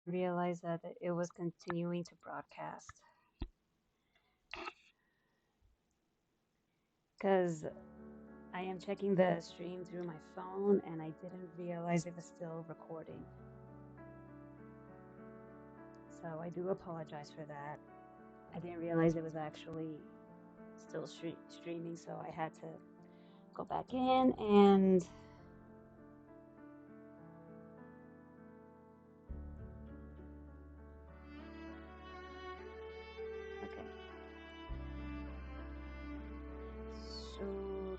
realize that it was continuing to broadcast because I am checking the stream through my phone and I didn't realize it was still recording. So I do apologize for that. I didn't realize it was actually still streaming, so I had to go back in and okay. So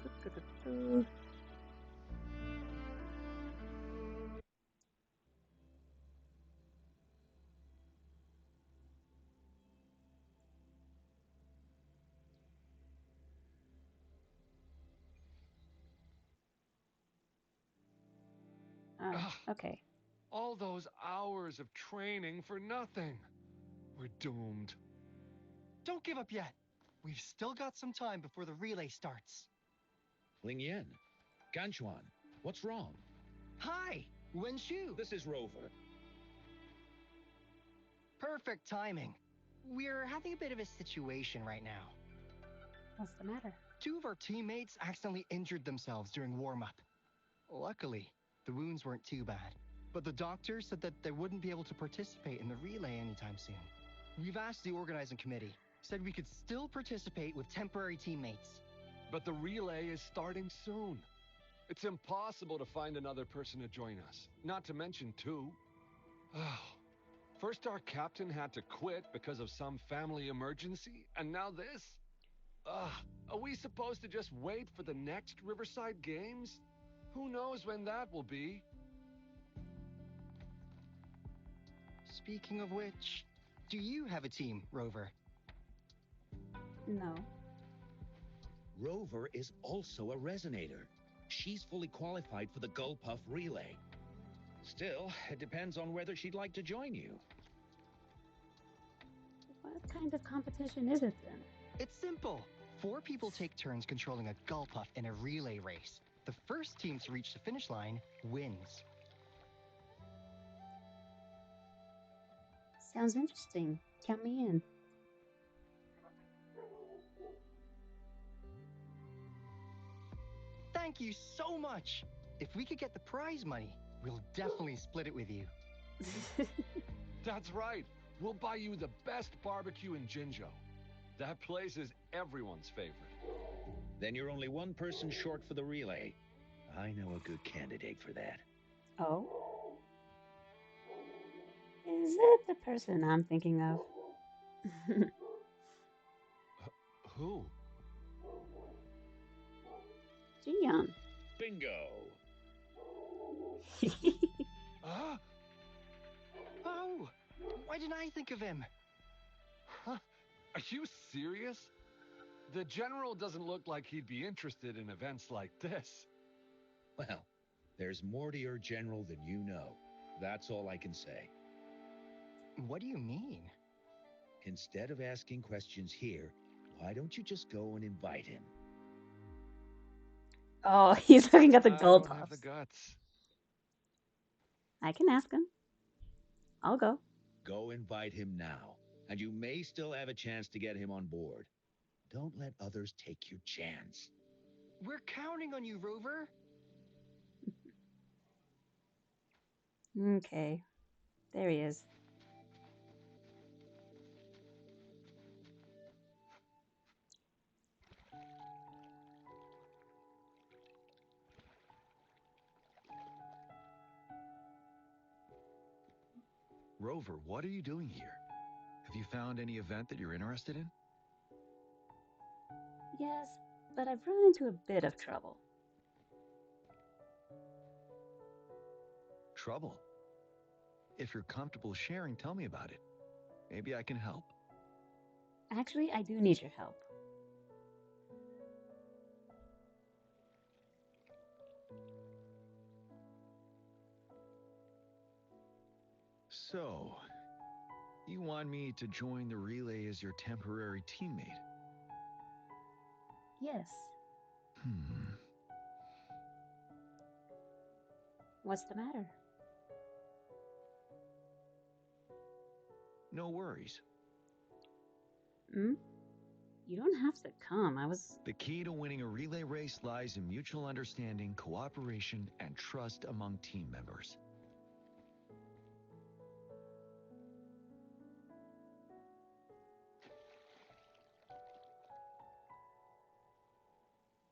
Ugh, okay. all those hours of training for nothing. We're doomed. Don't give up yet. We've still got some time before the relay starts. Ling Yen, Ganchuan, what's wrong? Hi, Wen Shu. This is Rover. Perfect timing. We're having a bit of a situation right now. What's the matter? Two of our teammates accidentally injured themselves during warm-up. Luckily, the wounds weren't too bad. But the doctor said that they wouldn't be able to participate in the relay anytime soon. We've asked the organizing committee, said we could still participate with temporary teammates. But the relay is starting soon. It's impossible to find another person to join us, not to mention two. Oh, first our captain had to quit because of some family emergency, and now this? Ugh, are we supposed to just wait for the next Riverside Games? Who knows when that will be? Speaking of which, do you have a team, Rover? No. Rover is also a resonator. She's fully qualified for the Gulpuff Relay. Still, it depends on whether she'd like to join you. What kind of competition is it then? It's simple. Four people take turns controlling a Gulpuff in a relay race. The first team to reach the finish line wins. Sounds interesting. Count me in. Thank you so much. If we could get the prize money, we'll definitely split it with you. That's right. We'll buy you the best barbecue in Jinzhou. That place is everyone's favorite. Then you're only one person short for the relay. I know a good candidate for that. Oh, is it the person I'm thinking of? Who? Jiyeon. Bingo! Ah, Oh, why didn't I think of him? huh? Are you serious? The general doesn't look like he'd be interested in events like this. Well, there's more to your general than you know. That's all I can say. What do you mean? Instead of asking questions here, why don't you just go and invite him? Oh, he's looking at the I gold don't have the puffs. guts. I can ask him. I'll go. Go invite him now, and you may still have a chance to get him on board. Don't let others take your chance. We're counting on you, Rover. Okay, there he is. Rover, what are you doing here? Have you found any event that you're interested in? Yes, but I've run into a bit of trouble. Trouble? If you're comfortable sharing, tell me about it. Maybe I can help. Actually, I do need your help. So, you want me to join the relay as your temporary teammate? Yes. Hmm. What's the matter? No worries. Hmm? You don't have to come. I was. The key to winning a relay race lies in mutual understanding, cooperation, and trust among team members.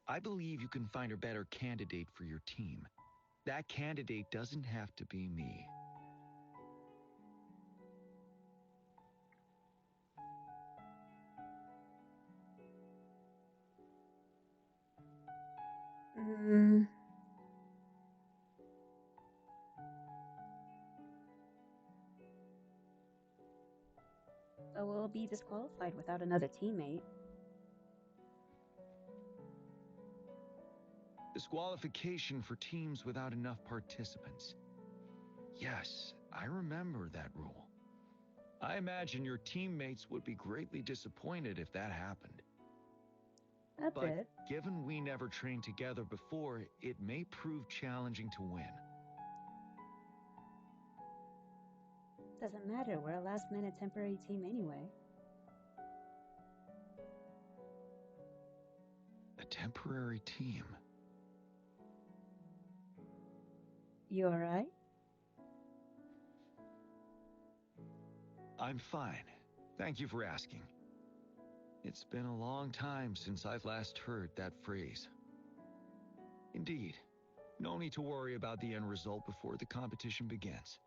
I believe you can find a better candidate for your team. That candidate doesn't have to be me. Mm, but we'll be disqualified without another teammate. Disqualification for teams without enough participants. Yes, I remember that rule. I imagine your teammates would be greatly disappointed if that happened. A But bit. given we never trained together before, it may prove challenging to win. Doesn't matter. We're a last-minute temporary team anyway. A temporary team. You alright? I'm fine. Thank you for asking. It's been a long time since I've last heard that phrase. Indeed, no need to worry about the end result before the competition begins.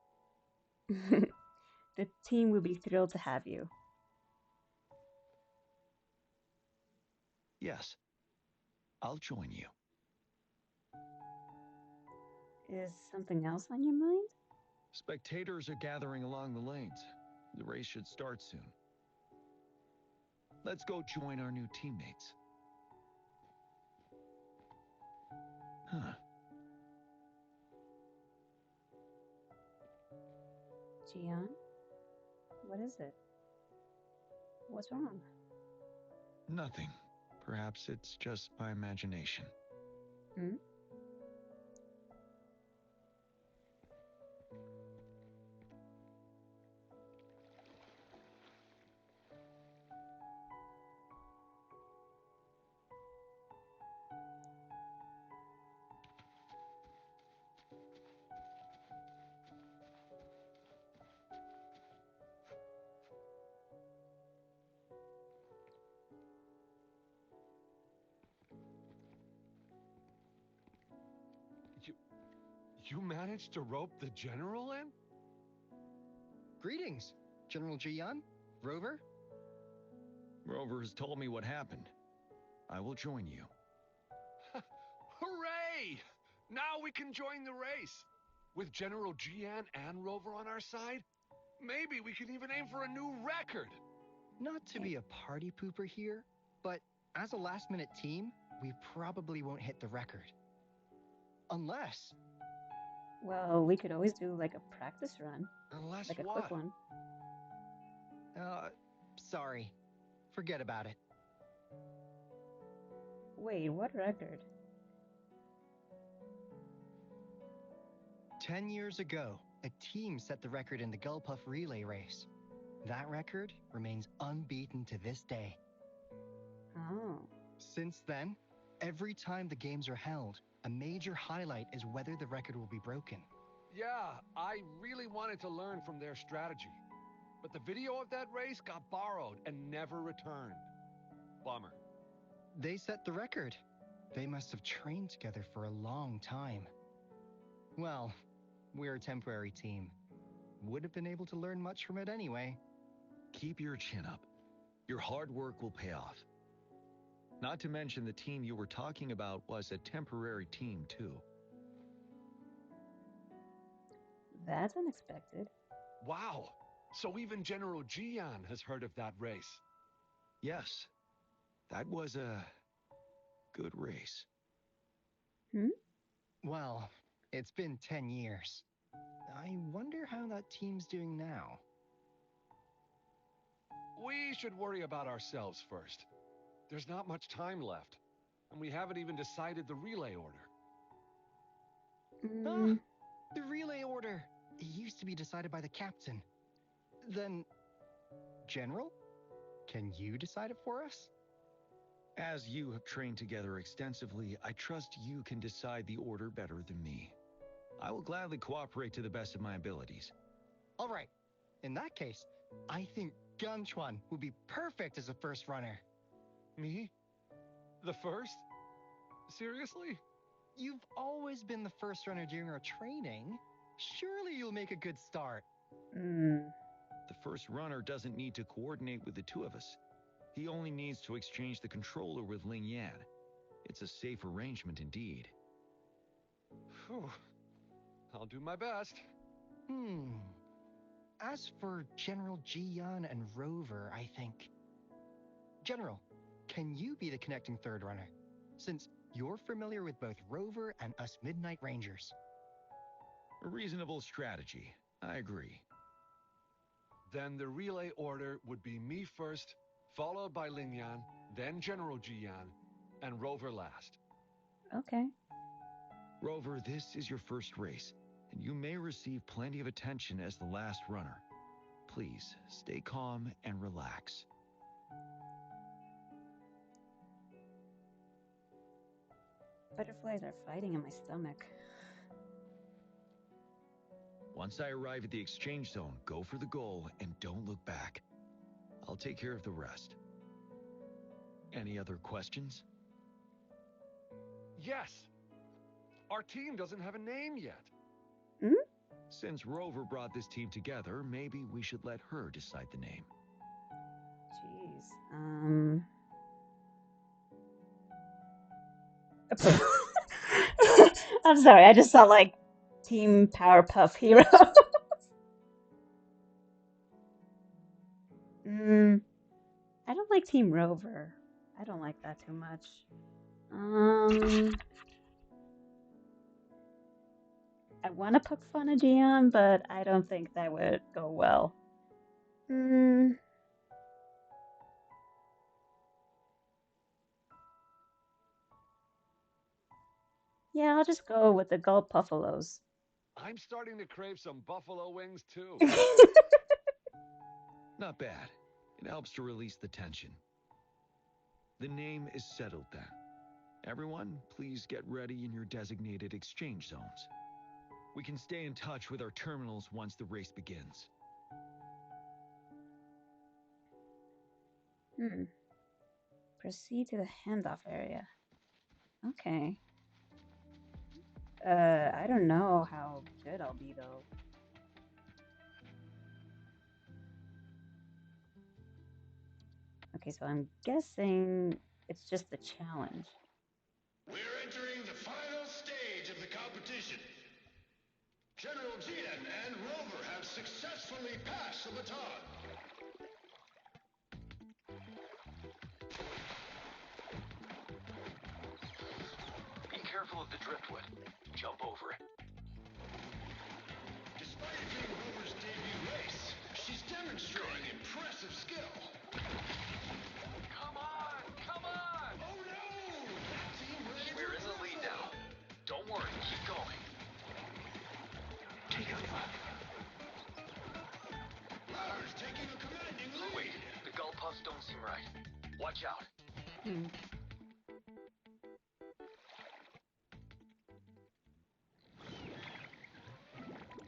The team will be thrilled to have you. Yes, I'll join you. Is something else on your mind? Spectators are gathering along the lanes. The race should start soon. Let's go join our new teammates. Huh. Gian? What is it? What's wrong? Nothing. Perhaps it's just my imagination. Hmm? You managed to rope the general in? Greetings, General Jian, Rover. Rover has told me what happened. I will join you. Hooray! Now we can join the race. With General Jian and Rover on our side, maybe we can even aim for a new record. Not to be a party pooper here, but as a last-minute team, we probably won't hit the record. Unless... Well, we could always do like a practice run, Unless like a what? quick one. Sorry. Forget about it. Wait, what record? 10 years ago, a team set the record in the Gulpuff relay race. That record remains unbeaten to this day. Oh. Since then, every time the games are held, a major highlight is whether the record will be broken. Yeah, I really wanted to learn from their strategy. But the video of that race got borrowed and never returned. Bummer. They set the record. They must have trained together for a long time. Well, we're a temporary team. Would have been able to learn much from it anyway. Keep your chin up. Your hard work will pay off. Not to mention the team you were talking about was a temporary team, too. That's unexpected. Wow. So even General Jian has heard of that race. Yes, that was a good race. Hmm? Well, it's been 10 years. I wonder how that team's doing now. We should worry about ourselves first. There's not much time left, and we haven't even decided the relay order. Ah, Mm, the relay order. It used to be decided by the captain. Then, General, can you decide it for us? As you have trained together extensively, I trust you can decide the order better than me. I will gladly cooperate to the best of my abilities. All right. In that case, I think Gunchuan would be perfect as a first runner. Me? The first? Seriously? You've always been the first runner during our training. Surely you'll make a good start. Hmm. The first runner doesn't need to coordinate with the two of us. He only needs to exchange the controller with Ling Yan. It's a safe arrangement indeed. Phew. I'll do my best. As for General Ji-Yun and Rover, I think... General, can you be the connecting third runner? Since you're familiar with both Rover and us Midnight Rangers. A reasonable strategy. I agree. Then the relay order would be me first, followed by Ling Yan, then General Jian, and Rover last. Okay. Rover, this is your first race, and you may receive plenty of attention as the last runner. Please, stay calm and relax. Butterflies are fighting in my stomach. Once I arrive at the exchange zone, go for the goal and don't look back. I'll take care of the rest. Any other questions? Yes! Our team doesn't have a name yet. Hmm? Since Rover brought this team together, maybe we should let her decide the name. Jeez. I'm sorry, I just saw like Team Powerpuff Hero. I don't like Team Rover. I don't like that too much. I want to poke fun at Gian, but I don't think that would go well. Yeah, I'll just go with the Gulp Buffaloes. I'm starting to crave some buffalo wings too. Not bad. It helps to release the tension. The name is settled then. Everyone, please get ready in your designated exchange zones. We can stay in touch with our terminals once the race begins. Proceed to the handoff area. Okay. I don't know how good I'll be though. Okay, so I'm guessing it's just a challenge. We're entering the final stage of the competition. General Jian and Rover have successfully passed the baton. Be careful of the driftwood. Jump over it. Despite it being Rover's debut race, she's demonstrating impressive skill. Come on! Come on! Oh no! That team ready We're in the lead now. Don't worry, keep going. Take out Ladder's taking a commanding lead. Wait, the gull puffs don't seem right. Watch out.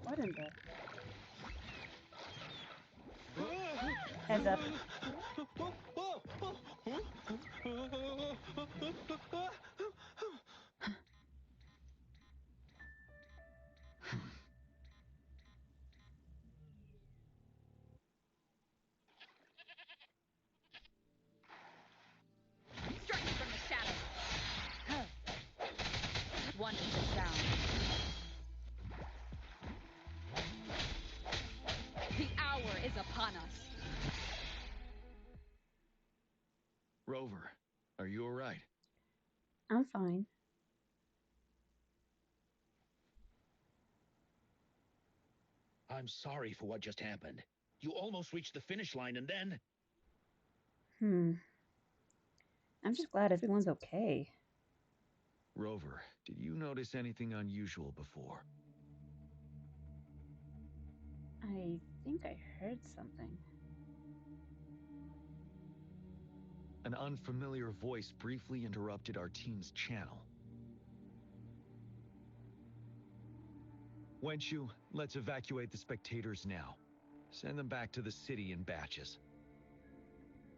What in the... Heads up. Striking from the shadows. One is down. The hour is upon us. Rover, are you all right? I'm fine. I'm sorry for what just happened. You almost reached the finish line and then... I'm just glad everyone's okay. Rover, did you notice anything unusual before? I think I heard something. an unfamiliar voice briefly interrupted our team's channel. Wenshu, let's evacuate the spectators now. Send them back to the city in batches.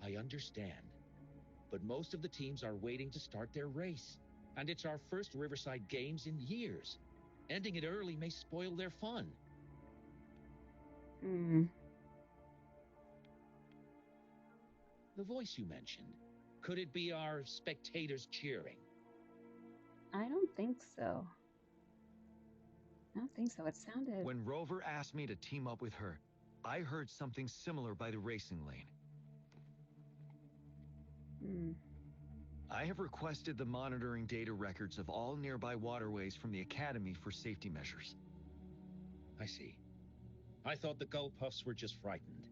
I understand. But most of the teams are waiting to start their race. And it's our first Riverside Games in years. Ending it early may spoil their fun. The voice you mentioned, could it be our spectators cheering? I don't think so. I don't think so. It sounded... When Rover asked me to team up with her, I heard something similar by the racing lane. I have requested the monitoring data records of all nearby waterways from the Academy for safety measures. I see. I thought the Gull Puffs were just frightened.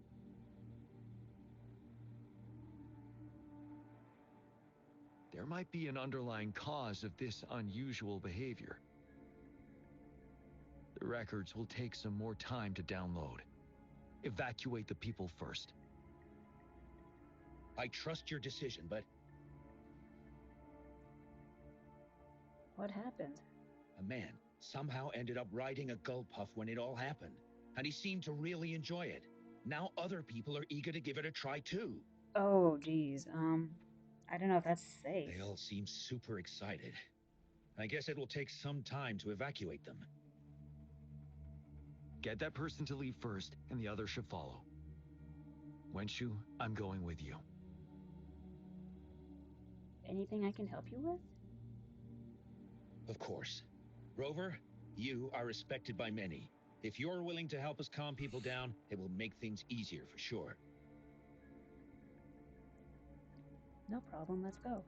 There might be an underlying cause of this unusual behavior. The records will take some more time to download. Evacuate the people first. I trust your decision, but... What happened? A man somehow ended up riding a Gull Puff when it all happened, and he seemed to really enjoy it. Now other people are eager to give it a try too. Oh, geez. I don't know if that's safe. They all seem super excited. I guess it will take some time to evacuate them. Get that person to leave first, and the others should follow. Wenshu, I'm going with you. Anything I can help you with? Of course. Rover, you are respected by many. If you're willing to help us calm people down, it will make things easier for sure. No problem. Let's go.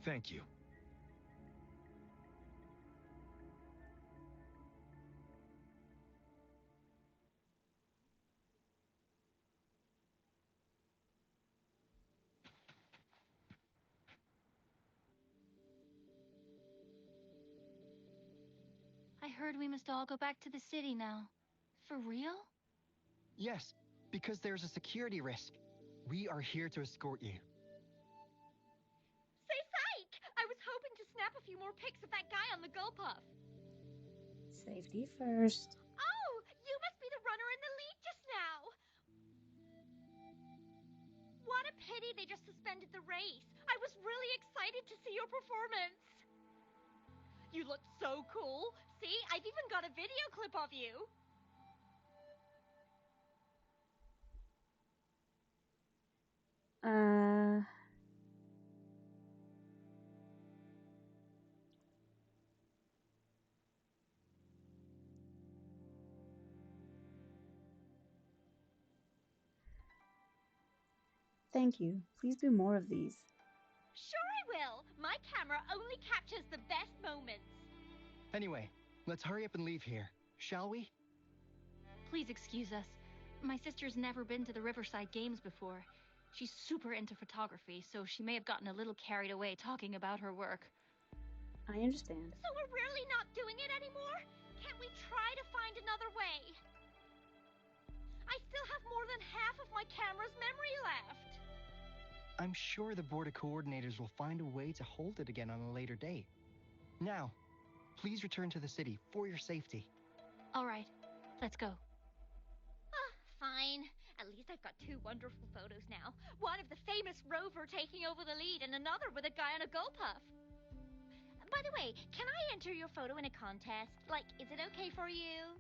Thank you. I heard we must all go back to the city now. For real? Yes, because there's a security risk. We are here to escort you. Say psych! I was hoping to snap a few more pics of that guy on the Gull Puff. Safety first. Oh, you must be the runner in the lead just now. What a pity they just suspended the race. I was really excited to see your performance. You look so cool. See, I've even got a video clip of you. Thank you. Please do more of these. Sure I will. My camera only captures the best moments. Anyway, let's hurry up and leave here, shall we? Please excuse us. My sister's never been to the Riverside Games before. She's super into photography, so she may have gotten a little carried away talking about her work. I understand. So we're really not doing it anymore? Can't we try to find another way? I still have more than half of my camera's memory left. I'm sure the board of coordinators will find a way to hold it again on a later date. Now, please return to the city for your safety. All right, let's go. Fine. At least I've got two wonderful photos now. One of the famous Rover taking over the lead and another with a guy on a Gull Puff. By the way, can I enter your photo in a contest? Like, is it okay for you?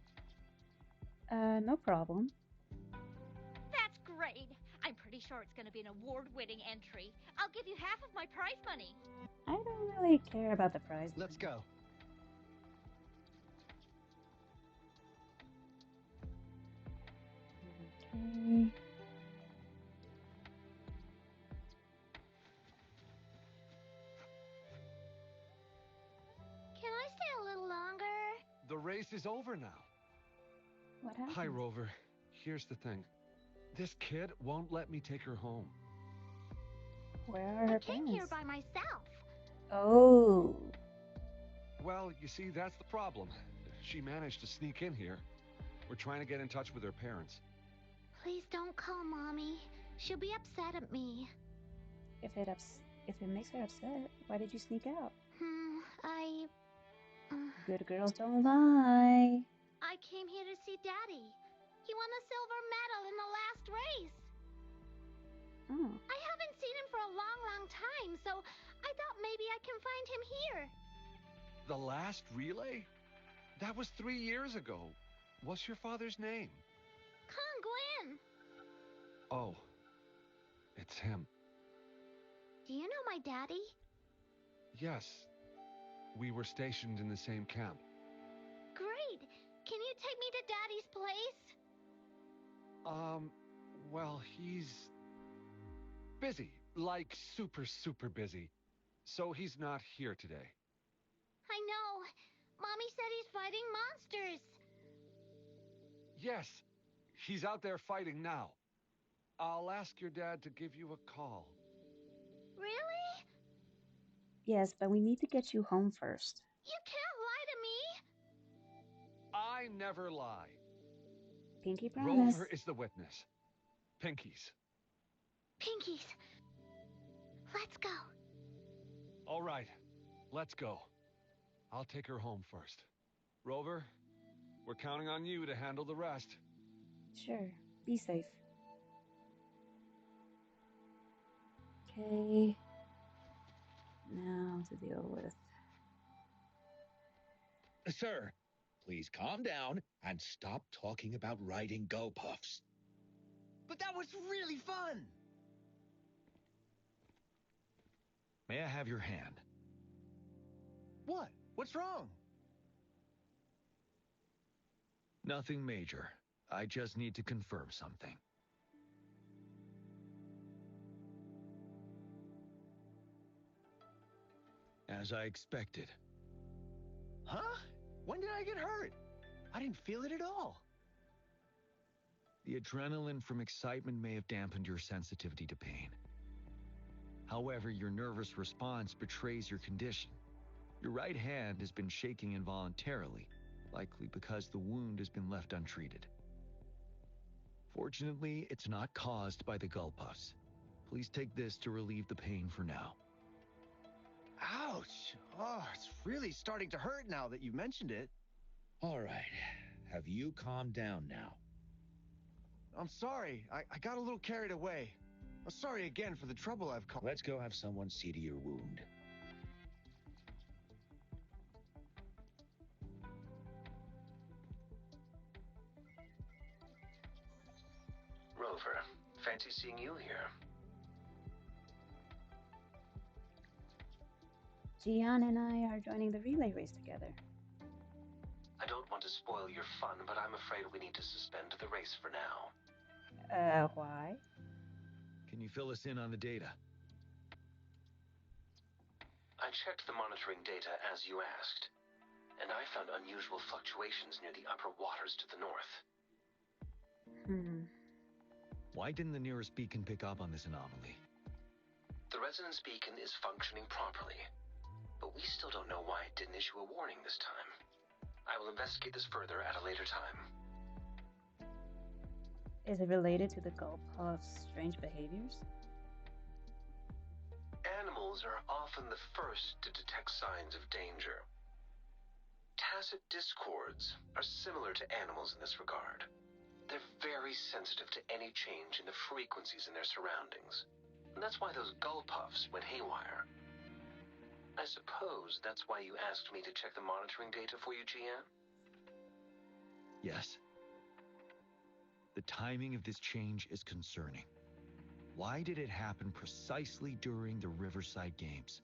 No problem. That's great. I'm pretty sure it's going to be an award-winning entry. I'll give you half of my prize money. I don't really care about the prize. Let's go. Okay. Can I stay a little longer? The race is over now. What happened? Hi, Rover. Here's the thing. This kid won't let me take her home. Where are her I came parents? here by myself. Oh. Well, you see, that's the problem. She managed to sneak in here. We're trying to get in touch with her parents. Please don't call Mommy. She'll be upset at me. If it makes her upset, why did you sneak out? Good girls don't lie. I came here to see Daddy. He won the silver medal in the last race. Oh. I haven't seen him for a long, long time, so I thought maybe I can find him here. The last relay? That was 3 years ago. What's your father's name? Kong Gwen. Oh, it's him. Do you know my daddy? Yes. We were stationed in the same camp. Great. Can you take me to Daddy's place? Well, he's busy. Like super, super busy. So he's not here today. I know. Mommy said he's fighting monsters. Yes, he's out there fighting now. I'll ask your dad to give you a call. Really? Yes, but we need to get you home first. You can't lie to me. I never lie. Pinky promise. Rover is the witness. Pinkies. Pinkies. Let's go. All right, let's go. I'll take her home first. Rover, we're counting on you to handle the rest. Sure. Be safe. Okay. Now to deal with. Sir, please calm down and stop talking about riding Go Puffs. But that was really fun! May I have your hand? What? What's wrong? Nothing major. I just need to confirm something. As I expected. Huh? When did I get hurt? I didn't feel it at all. The adrenaline from excitement may have dampened your sensitivity to pain. However, your nervous response betrays your condition. Your right hand has been shaking involuntarily, likely because the wound has been left untreated. Fortunately, it's not caused by the gull puffs. Please take this to relieve the pain for now. Ouch! Oh, it's really starting to hurt now that you mentioned it. All right. Have you calmed down now? I'm sorry. I got a little carried away. I'm sorry again for the trouble I've caused. Let's go have someone see to your wound. Rover, fancy seeing you here. Gian and I are joining the relay race together. I don't want to spoil your fun, but I'm afraid we need to suspend the race for now. Why? Can you fill us in on the data? I checked the monitoring data as you asked, and I found unusual fluctuations near the upper waters to the north. Why didn't the nearest beacon pick up on this anomaly? The resonance beacon is functioning properly, but we still don't know why it didn't issue a warning this time. I will investigate this further at a later time. Is it related to the gull puff's strange behaviors? Animals are often the first to detect signs of danger. Tacit discords are similar to animals in this regard. They're very sensitive to any change in the frequencies in their surroundings. And that's why those gull puffs went haywire. I suppose that's why you asked me to check the monitoring data for you, GM? Yes. The timing of this change is concerning. Why did it happen precisely during the Riverside Games?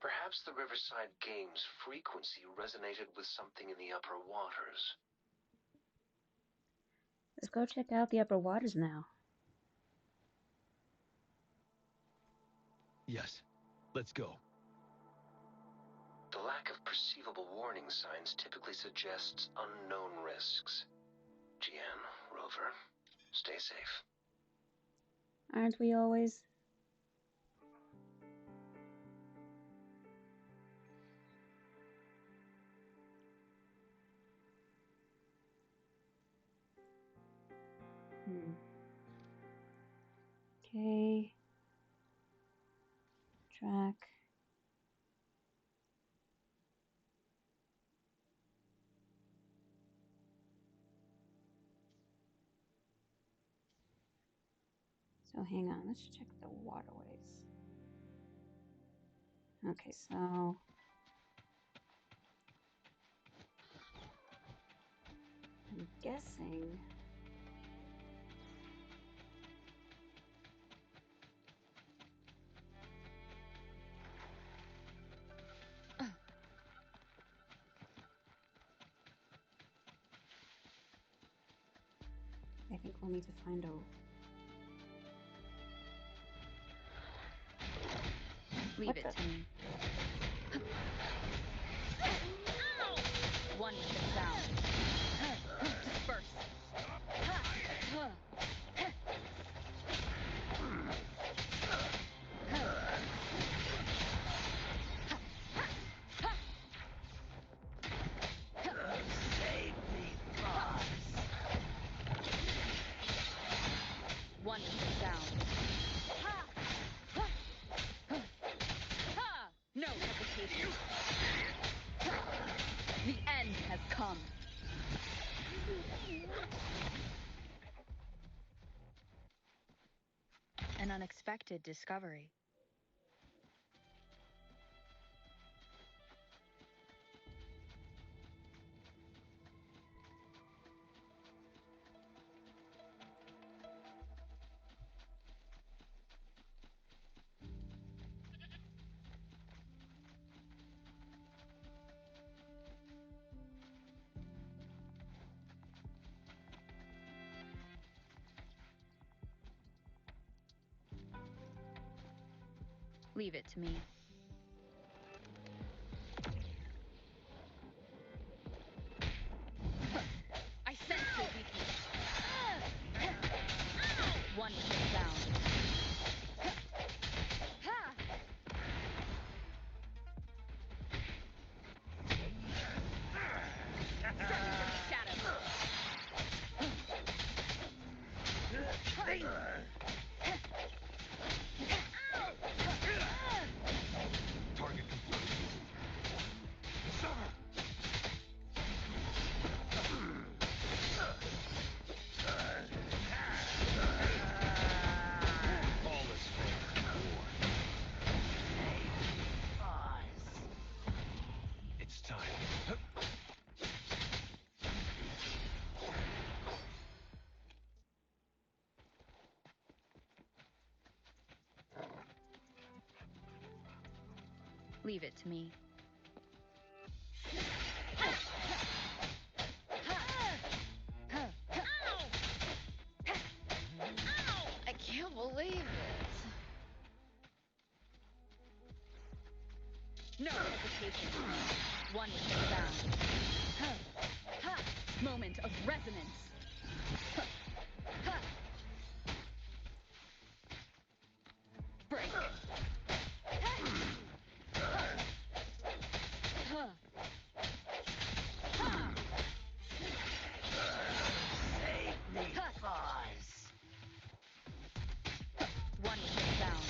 Perhaps the Riverside Games frequency resonated with something in the upper waters. Let's go check out the upper waters now. Yes. Let's go. The lack of perceivable warning signs typically suggests unknown risks. GN, Rover, stay safe. Aren't we always? Okay. Track. So hang on, let's check the waterways. Okay, so I'm guessing I think we'll need to find a Leave it to me. One hit down. Disperse. One hit down. No hesitation. The end has come. An unexpected discovery. Leave it to me. I sense your weakness. One hit down. Striking from the shadows. Target complete. All is fair. It's time. Leave it to me. I can't believe it. No hesitation. One hit down. Moment of resonance. Break. Save me, Pause. One hit down.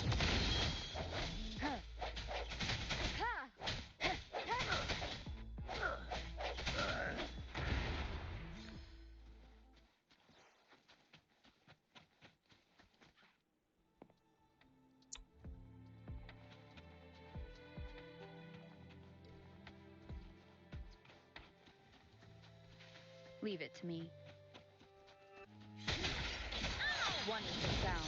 Leave it to me. One hit down.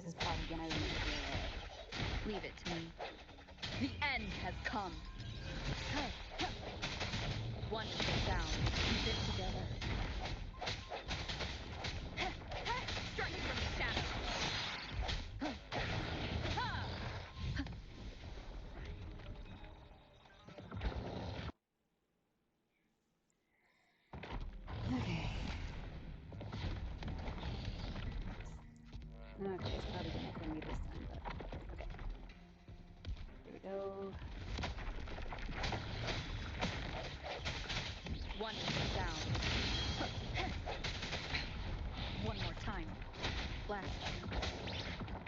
is probably gonna remember that. Leave it to me. The end has come. Wonderful sound. Keep it together. Striking from the shadows. Okay. Okay, it's probably gonna kill me this time, but okay. Here we go. Wonderful sound. One more time. Blast.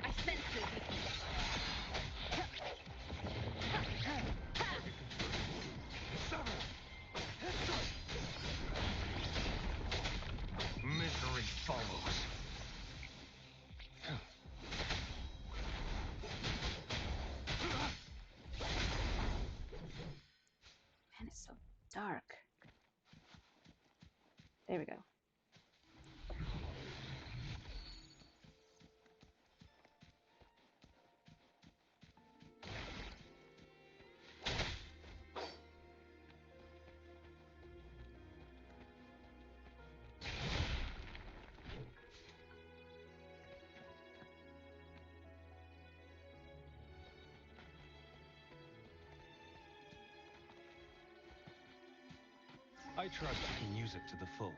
I sense your weakness. Misery follows. Man, it's so dark. There we go. I trust I can use it to the full.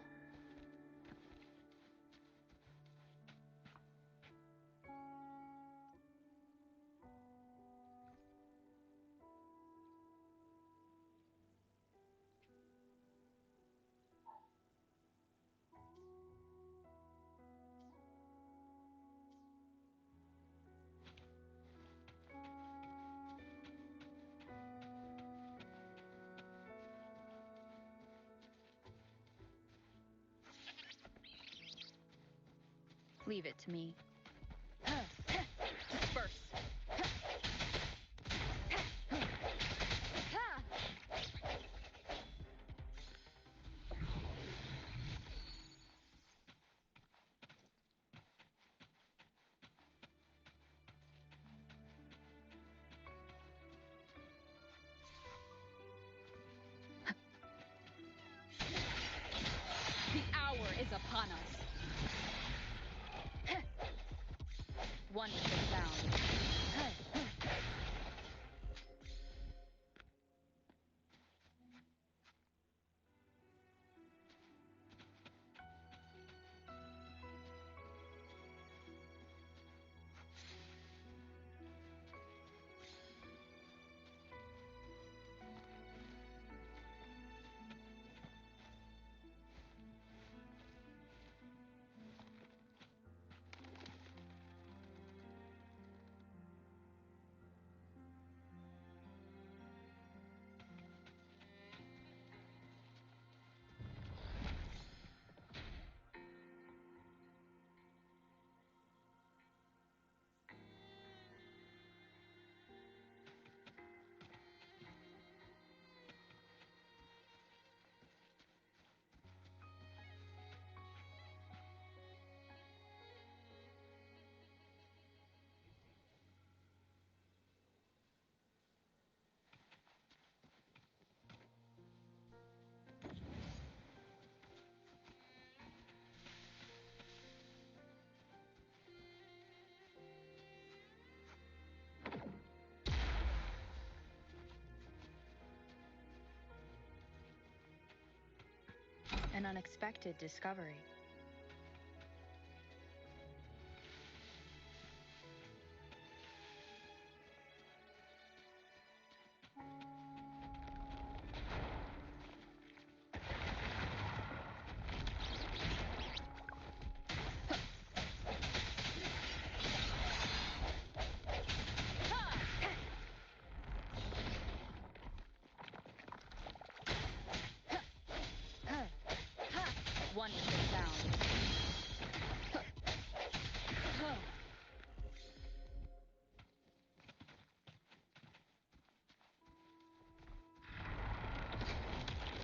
Leave it to me. Disperse. The hour is upon us. Wonderful sound. An unexpected discovery. Wonderful sound.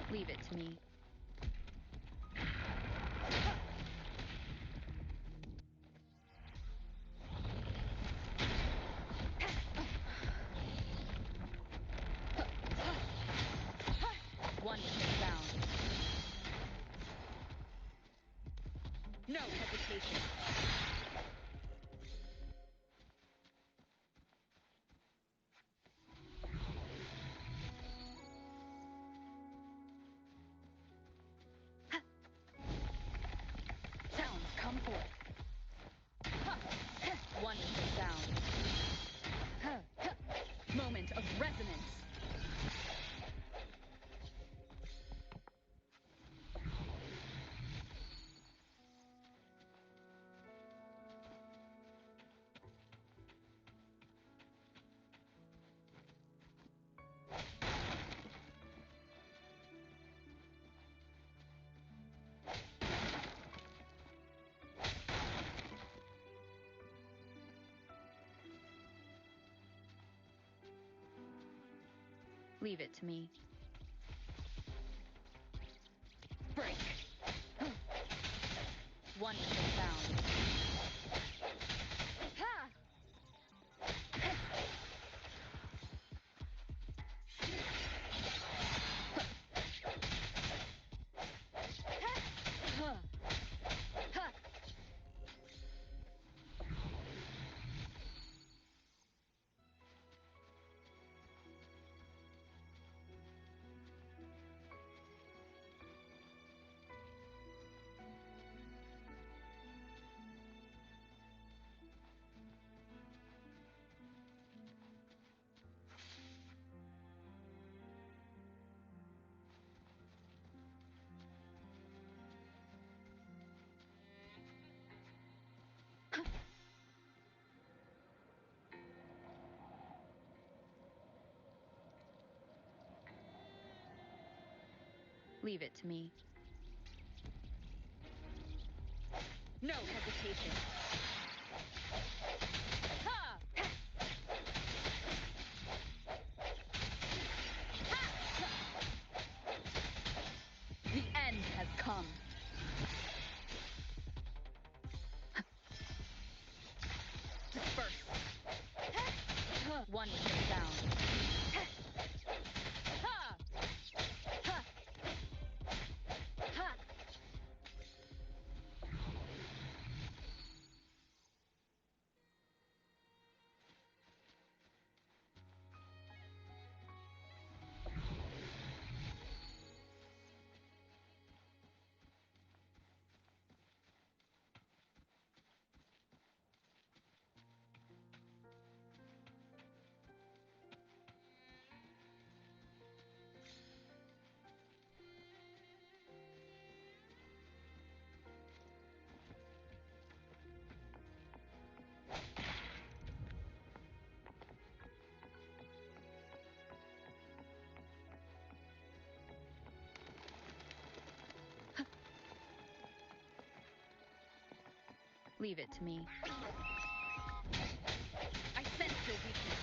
Leave it to me. No hesitation. Sounds come forth. Wonderful sound. Moment of resonance. Leave it to me. Break. Wonderful sound. Ha! Leave it to me. No hesitation. Ha! Ha! The end has come. Disperse. Wonderful sound. Ha! Ha! Ha! Leave it to me. I sense your weakness.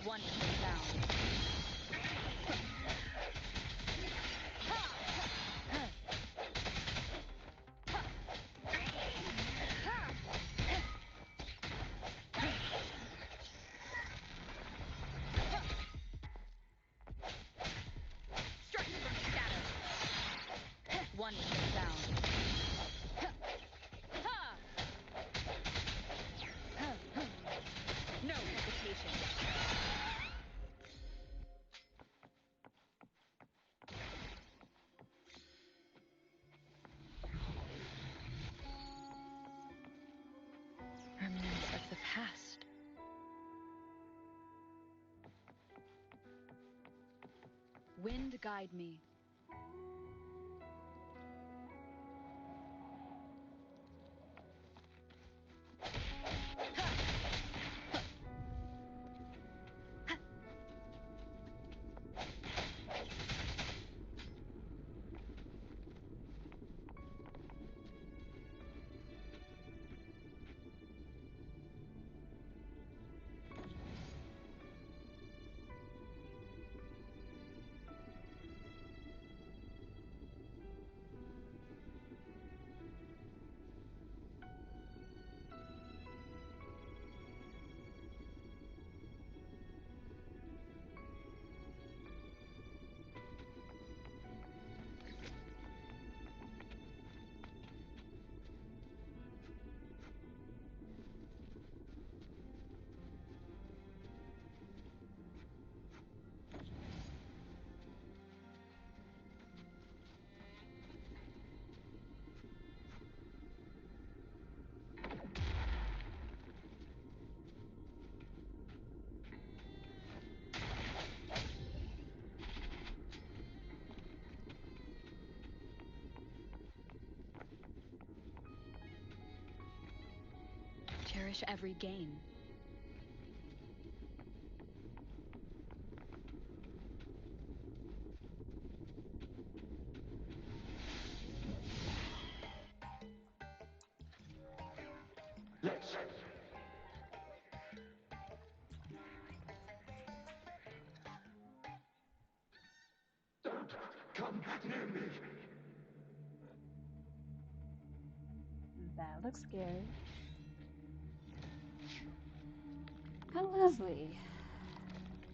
Wonderful sound. Strike from the shadows. Wonderful sound. No hesitation. Remnants of the past. Wind guide me. cherish every game. Let's don't come near me. That looks scary. How lovely.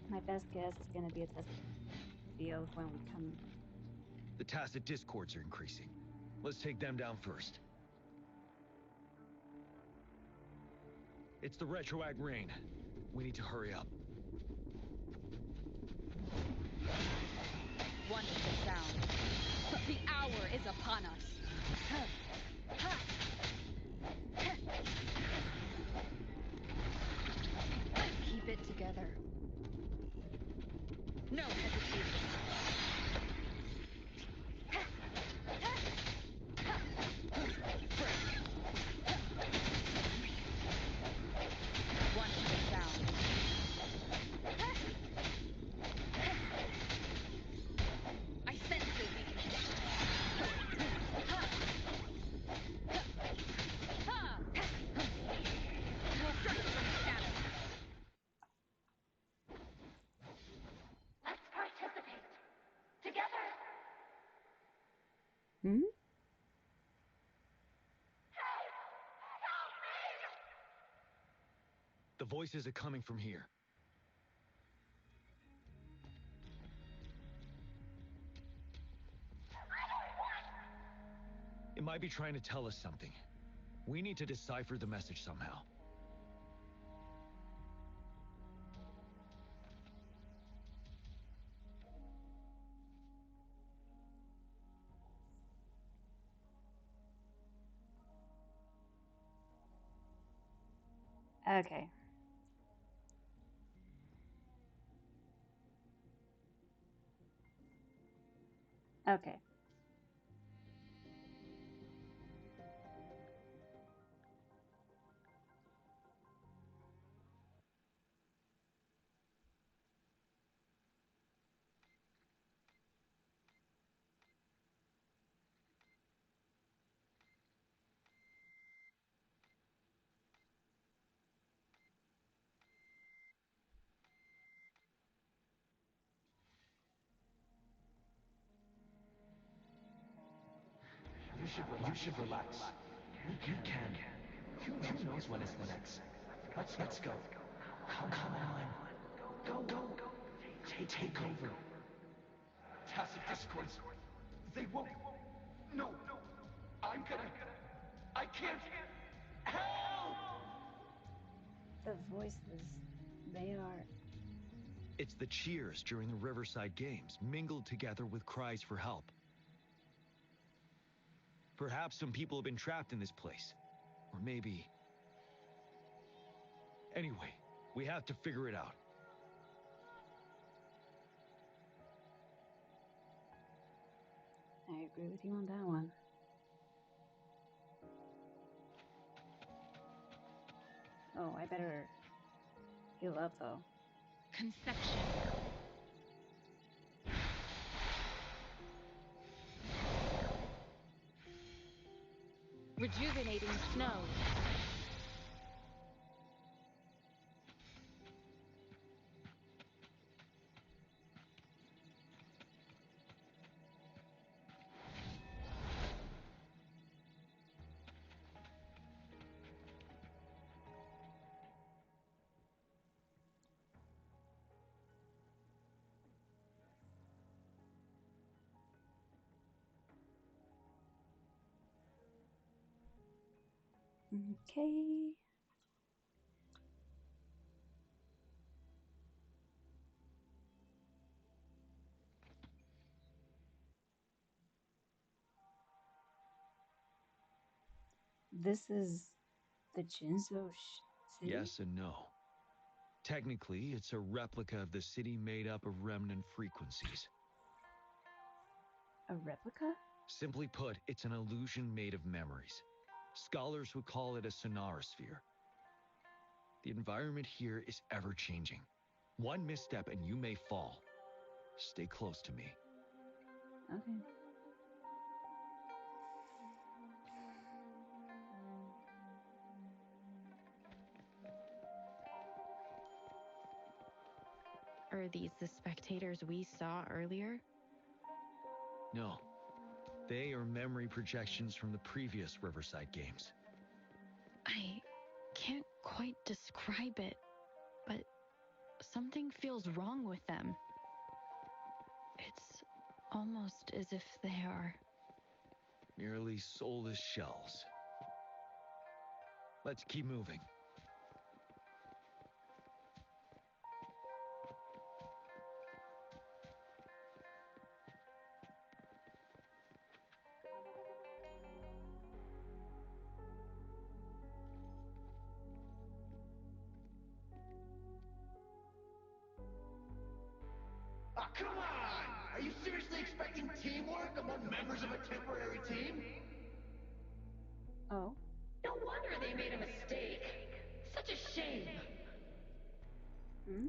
My best guess is going to be a test of field when we come. The tacit discords are increasing. Let's take them down first. It's the retroact rain. We need to hurry up. Wonderful sound. The hour is upon us. Keep it together. No hesitation. Wonderful sound. I sense your weakness. Strike from the shadows. Let's participate together. Hmm? The voices are coming from here. It might be trying to tell us something. We need to decipher the message somehow. Okay. Okay. You should relax. You can. Who knows when is the next? Let's go. Come on. Go. Take over. Tacit discords. They won't. No. I'm gonna. I can't. Help! The voices, they are. It's the cheers during the Riverside Games, mingled together with cries for help. Perhaps some people have been trapped in this place. Or maybe... Anyway, we have to figure it out. I agree with you on that one. Oh, I better heal up though. Conception. Rejuvenating snow. Okay. This is the Jinzo city? Yes and no. Technically, it's a replica of the city made up of remnant frequencies. A replica? Simply put, it's an illusion made of memories. Scholars would call it a sonorosphere. The environment here is ever changing. One misstep and you may fall. Stay close to me. Okay. Are these the spectators we saw earlier? No. They are memory projections from the previous Riverside Games. I can't quite describe it, but something feels wrong with them. It's almost as if they are Merely soulless shells. Let's keep moving. Ah, come on! Are you seriously expecting teamwork among members of a temporary team? Oh. No wonder they made a mistake. Such a shame. Hmm?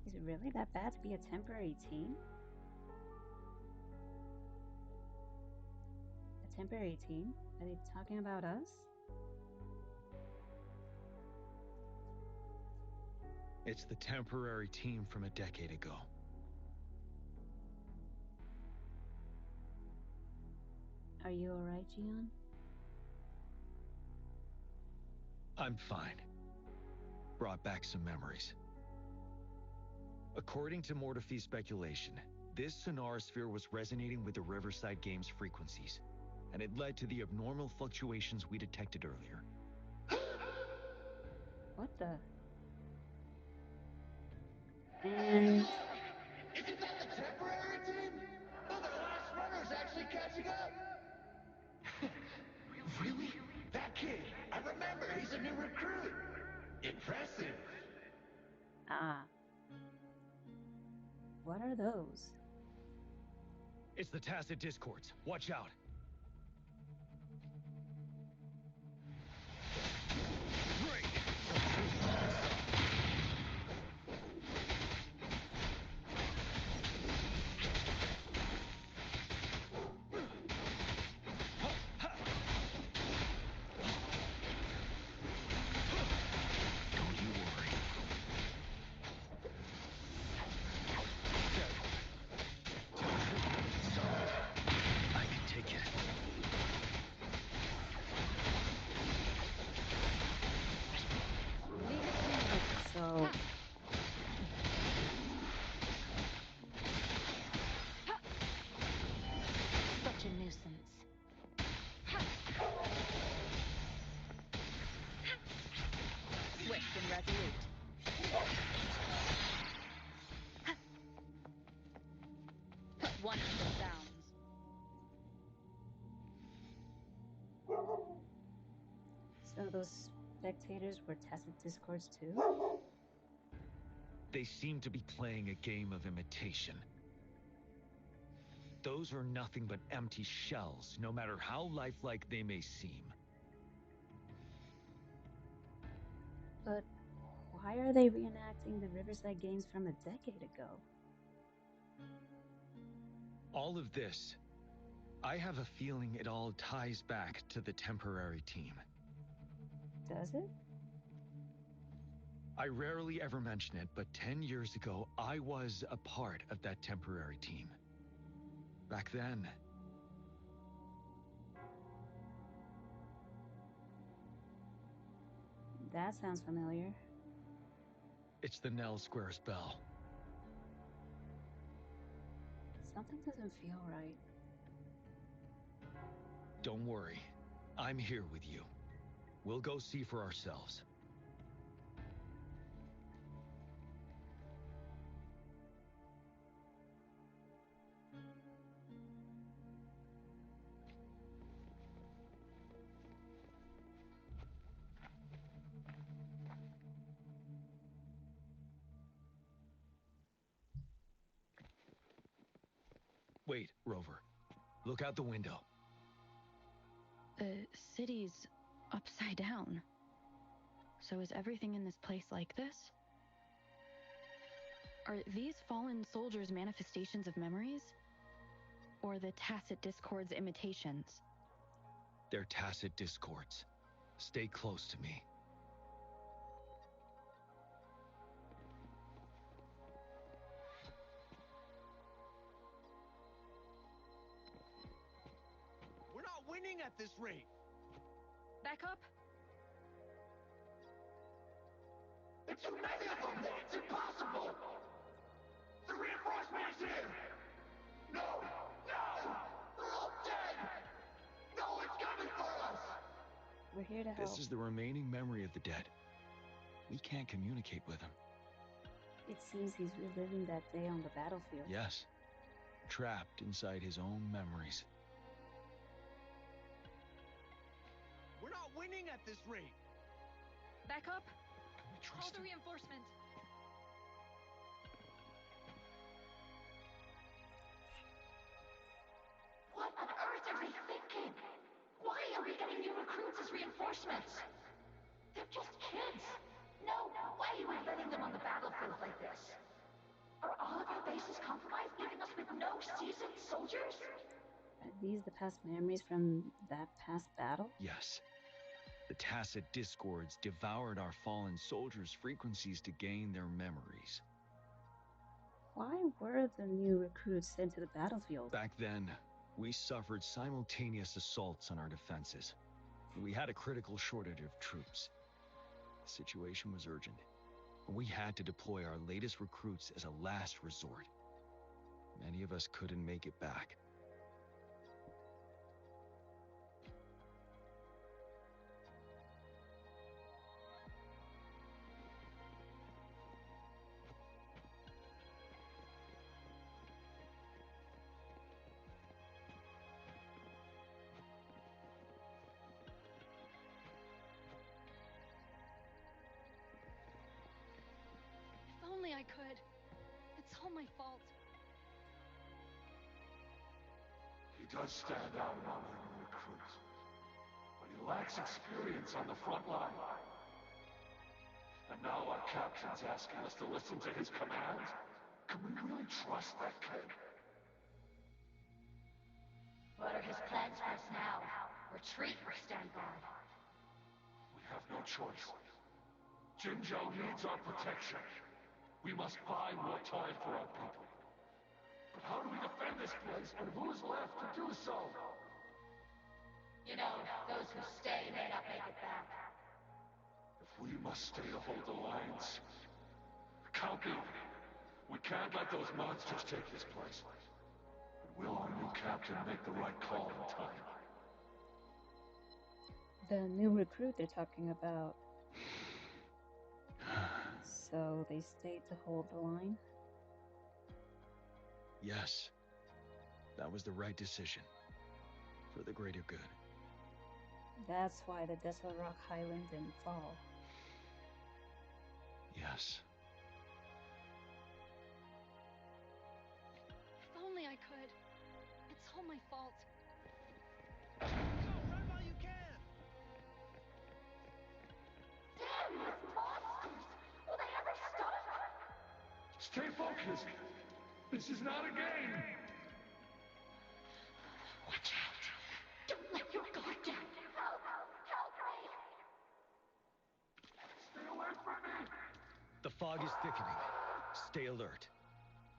Is it really that bad to be a temporary team? A temporary team? Are they talking about us? It's the temporary team from a decade ago. Are you alright, Gian? I'm fine. Brought back some memories. According to Mortefi's speculation, this sonosphere was resonating with the Riverside Games frequencies, and it led to the abnormal fluctuations we detected earlier. What the? And... Isn't that the temporary team? Oh, the last runner's actually catching up! Really? That kid, I remember, he's a new recruit. Impressive. Ah. What are those? It's the Tacit Discords. Watch out. So... Such a nuisance. Swift and resolute. Wonderful sounds. So those spectators were Tacit Discords too? They seem to be playing a game of imitation. Those are nothing but empty shells, no matter how lifelike they may seem. But why are they reenacting the Riverside Games from a decade ago? All of this, I have a feeling it all ties back to the temporary team. Does it? I rarely ever mention it, but 10 years ago, I was a part of that temporary team. Back then, That sounds familiar. it's the Nell Squares bell. Something doesn't feel right. Don't worry, I'm here with you. We'll go see for ourselves. Wait, Rover. Look out the window. The city's upside down. So is everything in this place like this? Are these fallen soldiers manifestations of memories? Or the Tacit Discord's imitations? They're Tacit Discords. Stay close to me. We're not winning at this rate. Back up. It's too many of them! It's impossible! The reinforcement is here! No! No! They're all dead! No one's coming for us! We're here to help. This is the remaining memory of the dead. We can't communicate with him. It seems he's reliving that day on the battlefield. Yes. Trapped inside his own memories. We're not winning at this rate. Back up. Can we Call trust the him? reinforcement. What on earth are they thinking? Why are we getting new recruits as reinforcements? They're just kids. No way we're letting them on the battlefield like this. Are all of our bases compromised, leaving us with no seasoned soldiers? Are these the past memories from that past battle? Yes. The Tacit Discords devoured our fallen soldiers' frequencies to gain their memories. Why were the new recruits sent to the battlefield? Back then, we suffered simultaneous assaults on our defenses. We had a critical shortage of troops. The situation was urgent. We had to deploy our latest recruits as a last resort. Many of us couldn't make it back. If only I could. It's all my fault. He does stand out among the new recruits, but he lacks experience on the front line. And now our captain's asking us to listen to his commands? Can we really trust that kid? What are his plans for us now? Retreat or stand guard? We have no choice. Jinzhou needs our protection. We must buy more time for our people. But how do we defend this place, and who is left to do so? You know, those who stay may not make it back. If we must stay to hold the lines, count me. We can't let those monsters take this place. But will our new captain make the right call in time? The new recruit they're talking about. So they stayed to hold the line? Yes. That was the right decision. For the greater good. That's why the Desolate Rock Highland didn't fall. Yes. If only I could. It's all my fault. Go, run while you can. Damn, these monsters! Will they ever stop? Stay focused. This is not a game. Watch out! Don't let your guard down! Help! Help me! Stay away from me. The fog is thickening. Stay alert.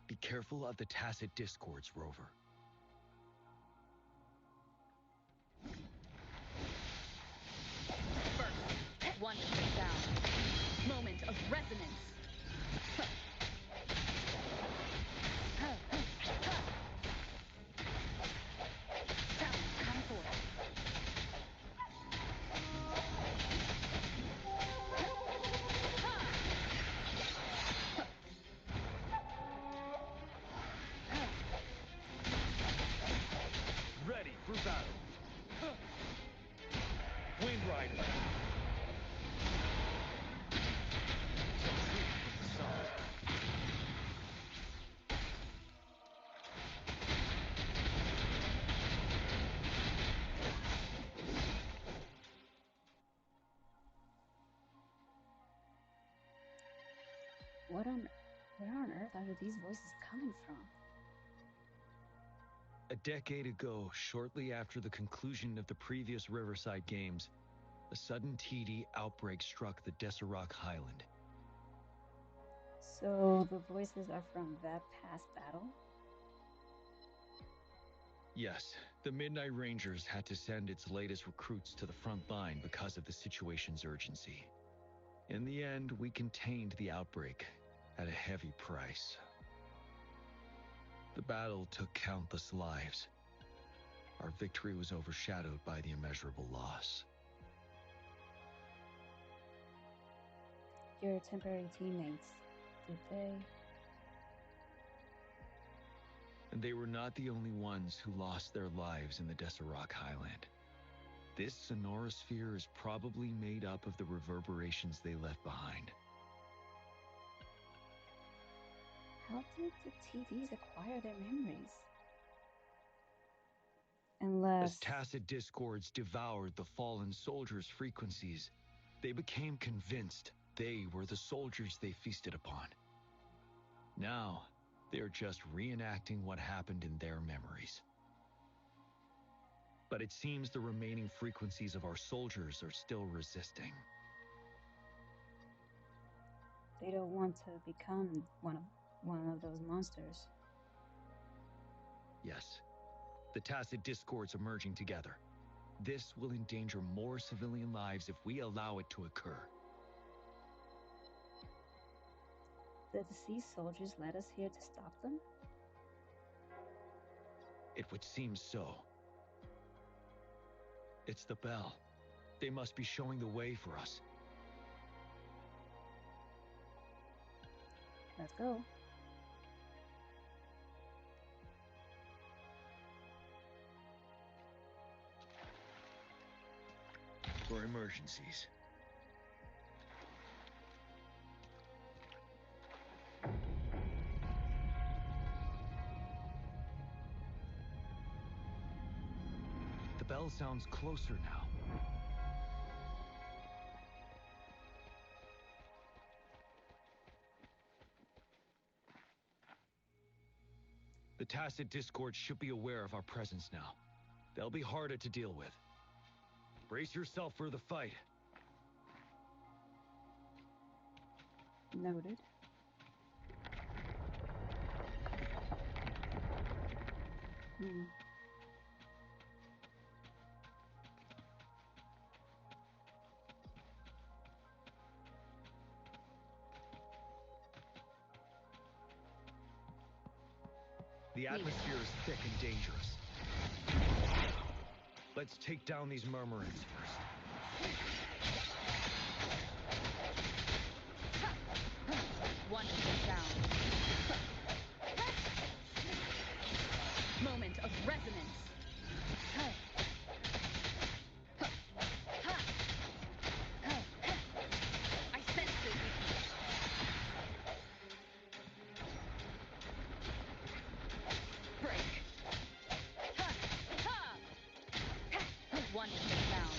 Be careful of the Tacit Discords, Rover. First, one down. Moment of resonance. Come forth. Ready for battle. Wind Rider. Where on earth are these voices coming from? A decade ago, shortly after the conclusion of the previous Riverside Games, a sudden TD outbreak struck the Desserock Highland. So the voices are from that past battle? Yes, the Midnight Rangers had to send its latest recruits to the front line because of the situation's urgency. In the end, we contained the outbreak at a heavy price. The battle took countless lives. Our victory was overshadowed by the immeasurable loss. Your temporary teammates, did they? And they were not the only ones who lost their lives in the Desserock Highland. This sonorosphere is probably made up of the reverberations they left behind. How did the TDs acquire their memories? Unless... As tacit discords devoured the fallen soldiers' frequencies, they became convinced they were the soldiers they feasted upon. Now, they are just reenacting what happened in their memories. But it seems the remaining frequencies of our soldiers are still resisting. They don't want to become one of those monsters. Yes, the tacit discords are merging together. This will endanger more civilian lives if we allow it to occur. The deceased soldiers led us here to stop them? It would seem so. It's the bell. They must be showing the way for us. Let's go. For emergencies. The bell sounds closer now. The tacit discord should be aware of our presence now. They'll be harder to deal with. Brace yourself for the fight. Noted. The atmosphere is thick and dangerous. Let's take down these murmurants first. Wonderful sound. Moment of resonance. I sense the weakness. Break. Wonderful sound.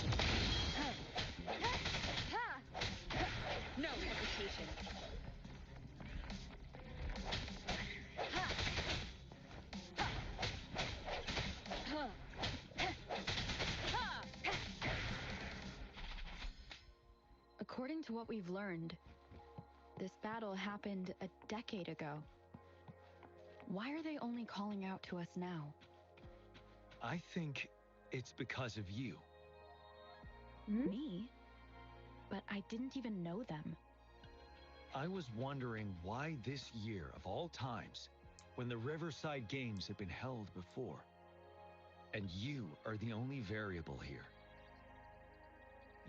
No hesitation. According to what we've learned, this battle happened a decade ago. Why are they only calling out to us now? I think it's because of you. Me? But I didn't even know them. I was wondering why this year, of all times, when the Riverside Games had been held before, and you are the only variable here.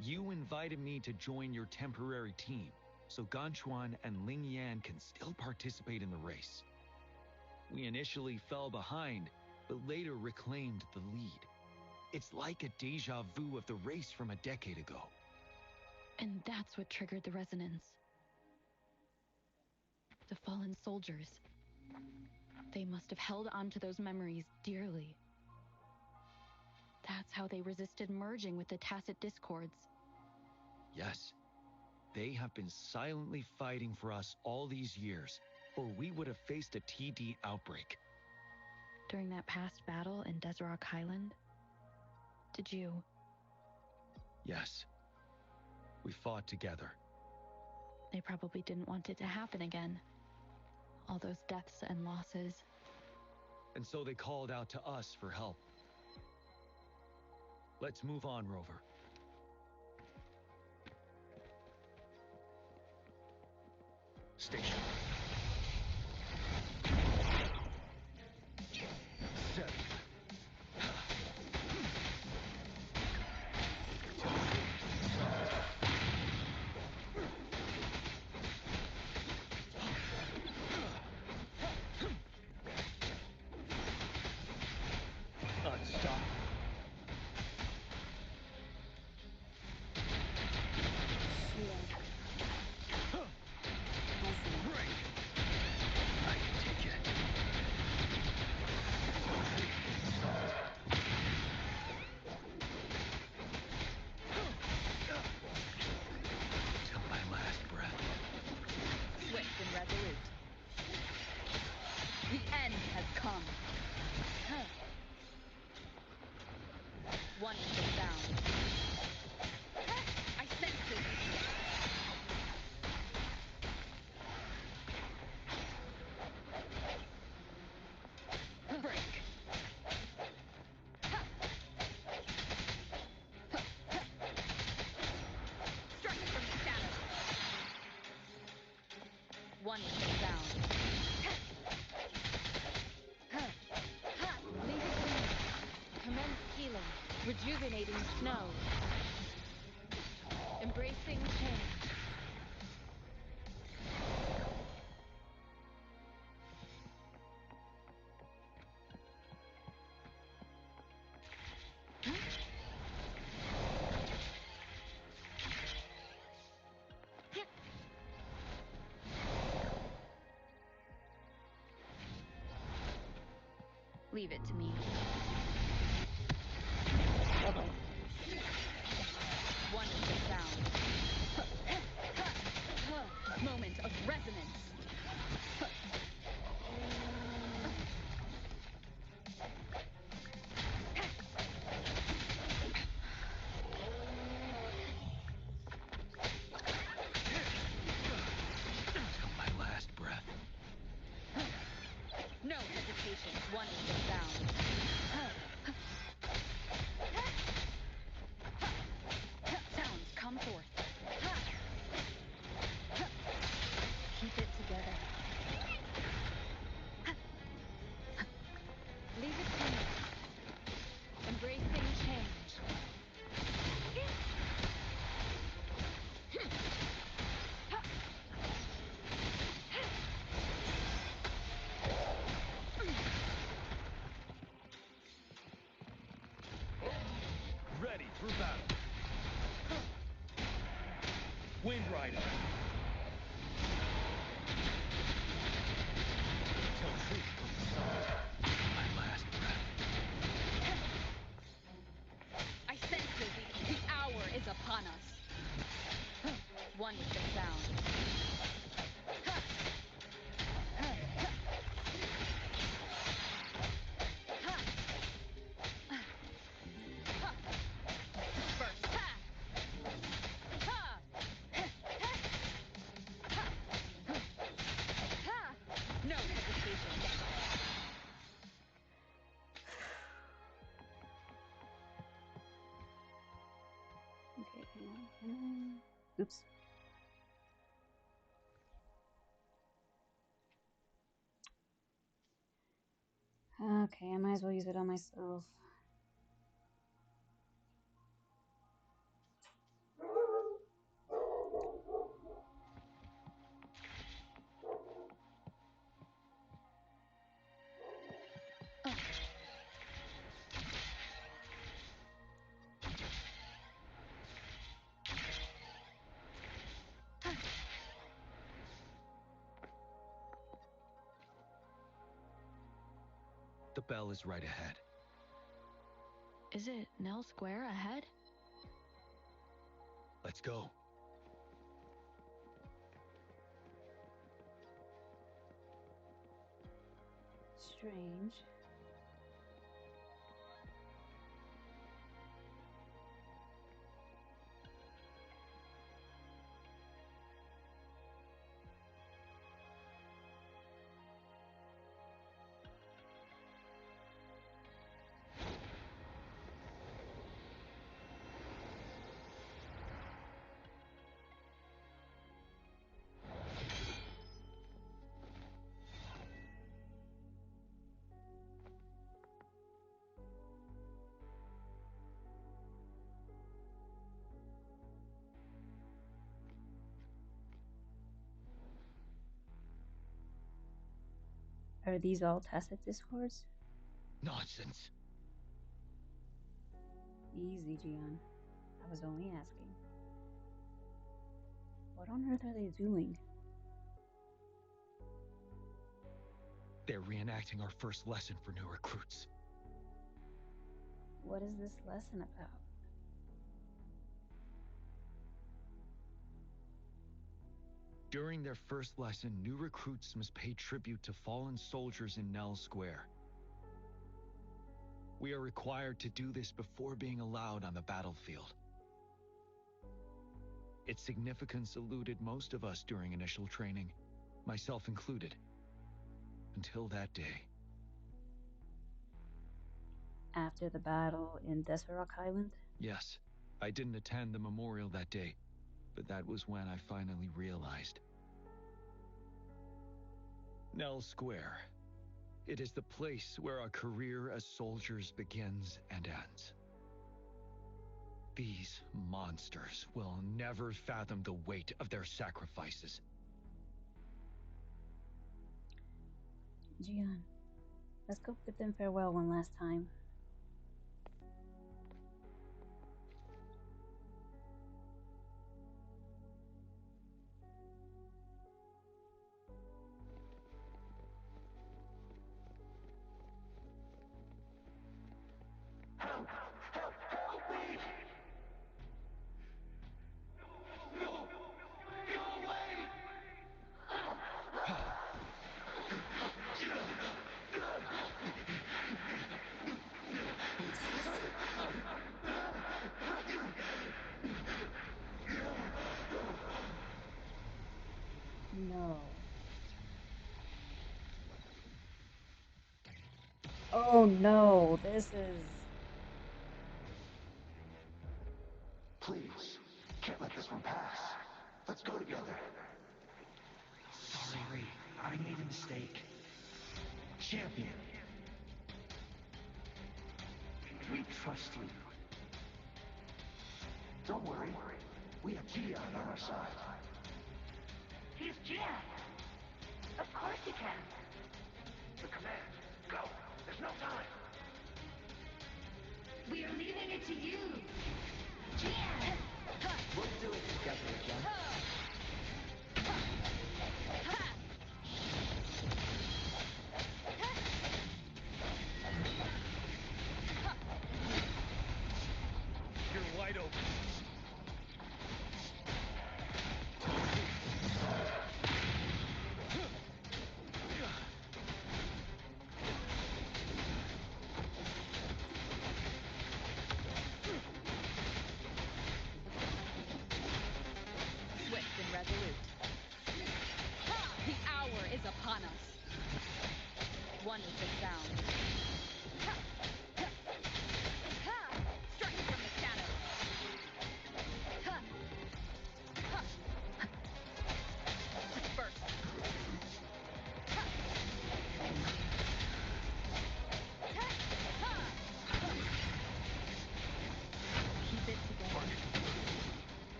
You invited me to join your temporary team, so Ganchuan and Ling Yan can still participate in the race. We initially fell behind, but later reclaimed the lead. It's like a deja vu of the race from a decade ago. And that's what triggered the resonance. The fallen soldiers. They must have held on to those memories dearly. That's how they resisted merging with the tacit discords. Yes, they have been silently fighting for us all these years, or we would have faced a TD outbreak. During that past battle in Desrock Highland, did you? Yes. We fought together. They probably didn't want it to happen again. All those deaths and losses. And so they called out to us for help. Let's move on, Rover. Station. 7. Unstoppable. Break. I can take it. Till my last breath. Swift and resolute. The end has come. One is the sound. I sense your weakness. Break. Strike it from the shadows. One is the sound. Leave it clean. Commence healing. Rejuvenating snow. Embracing change. Leave it to me. One is the sound. Moment of resonance. Till my last breath. No hesitation. One is the sound. Sounds come forth. Keep it together. Leave it clean. Embracing change. Ready for battle. Wind Rider. Till my last breath. I sense your weakness. The hour is upon us. One is the sound. First. No hesitation. Okay, can I? Oops. Okay, I might as well use it on myself. The bell is right ahead. Is it Nell Square ahead? Let's go. strange. Are these all tacit discords? Nonsense. Easy, Gian. I was only asking. What on earth are they doing? They're reenacting our first lesson for new recruits. What is this lesson about? During their first lesson, new recruits must pay tribute to fallen soldiers in Nell Square. We are required to do this before being allowed on the battlefield. Its significance eluded most of us during initial training, myself included, until that day. After the battle in Desert Island? Yes, I didn't attend the memorial that day, but that was when I finally realized. Nell Square. It is the place where our career as soldiers begins and ends. These monsters will never fathom the weight of their sacrifices. Gian, let's go bid them farewell one last time. Help! Help! Help me! No! Go away! What's this? No. Oh no, this is... Please, can't let this one pass. Let's go together. Sorry, I made a mistake. Champion. We trust you. Don't worry, we have Gian on our side. He's Gian. Of course he can. The command, go. There's no time. We are leaving it to you. Gian! We'll do it together again. You're wide open.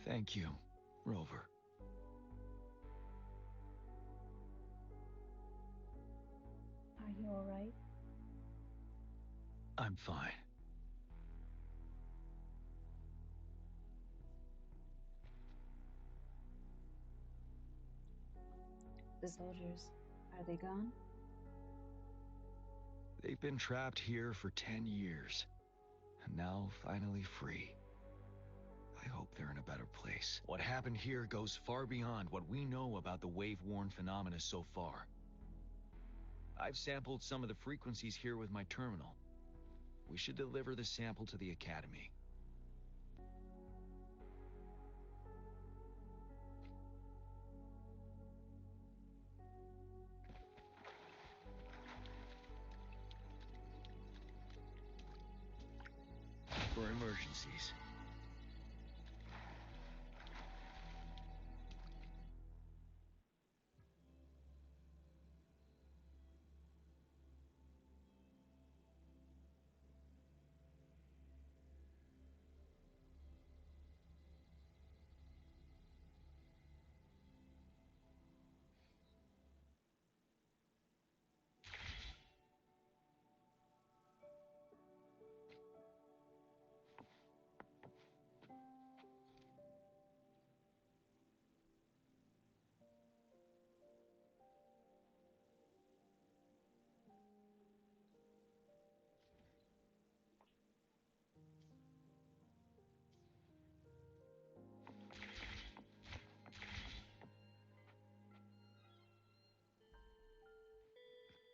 Thank you, Rover. Are you all right? I'm fine. The soldiers, are they gone? They've been trapped here for 10 years, and now finally free. I hope they're in a better place. What happened here goes far beyond what we know about the wave-worn phenomena so far. I've sampled some of the frequencies here with my terminal. We should deliver the sample to the Academy. For emergencies.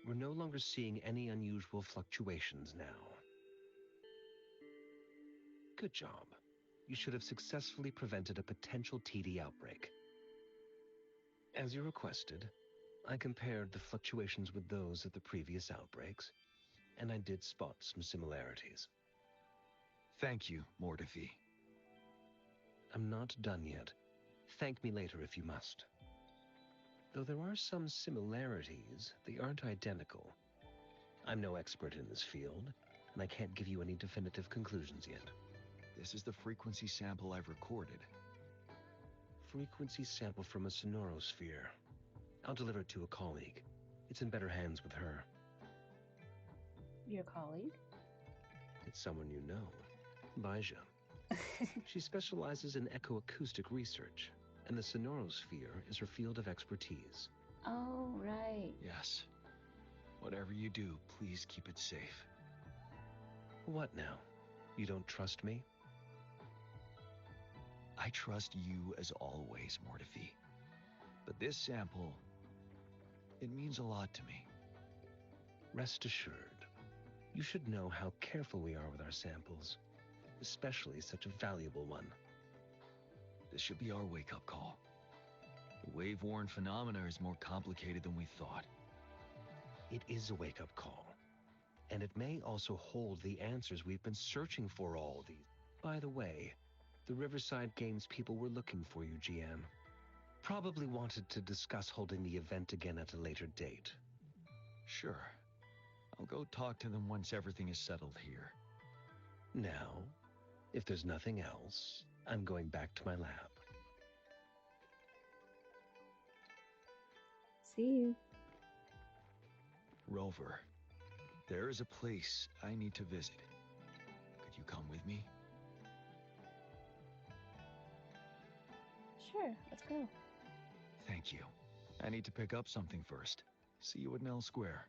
We're no longer seeing any unusual fluctuations now. Good job. You should have successfully prevented a potential TD outbreak. As you requested, I compared the fluctuations with those of the previous outbreaks, and I did spot some similarities. Thank you, Mortifi. I'm not done yet. Thank me later if you must. Though there are some similarities, they aren't identical. I'm no expert in this field, and I can't give you any definitive conclusions yet. This is the frequency sample I've recorded. Frequency sample from a sonorosphere. I'll deliver it to a colleague. It's in better hands with her. Your colleague? It's someone you know. Baija. She specializes in echoacoustic research, and the sonorosphere is her field of expertise. Oh, right. Yes. Whatever you do, please keep it safe. What now? You don't trust me? I trust you as always, Mortifi. But this sample, it means a lot to me. Rest assured. You should know how careful we are with our samples, especially such a valuable one. This should be our wake-up call. The wave-worn phenomena is more complicated than we thought. It is a wake-up call, and it may also hold the answers we've been searching for all these. By the way, the Riverside Games people were looking for you, GM. Probably wanted to discuss holding the event again at a later date. Sure. I'll go talk to them once everything is settled here. Now, if there's nothing else, I'm going back to my lab. See you. Rover, there is a place I need to visit. Could you come with me? Sure, let's go. Thank you. I need to pick up something first. See you at Nell Square.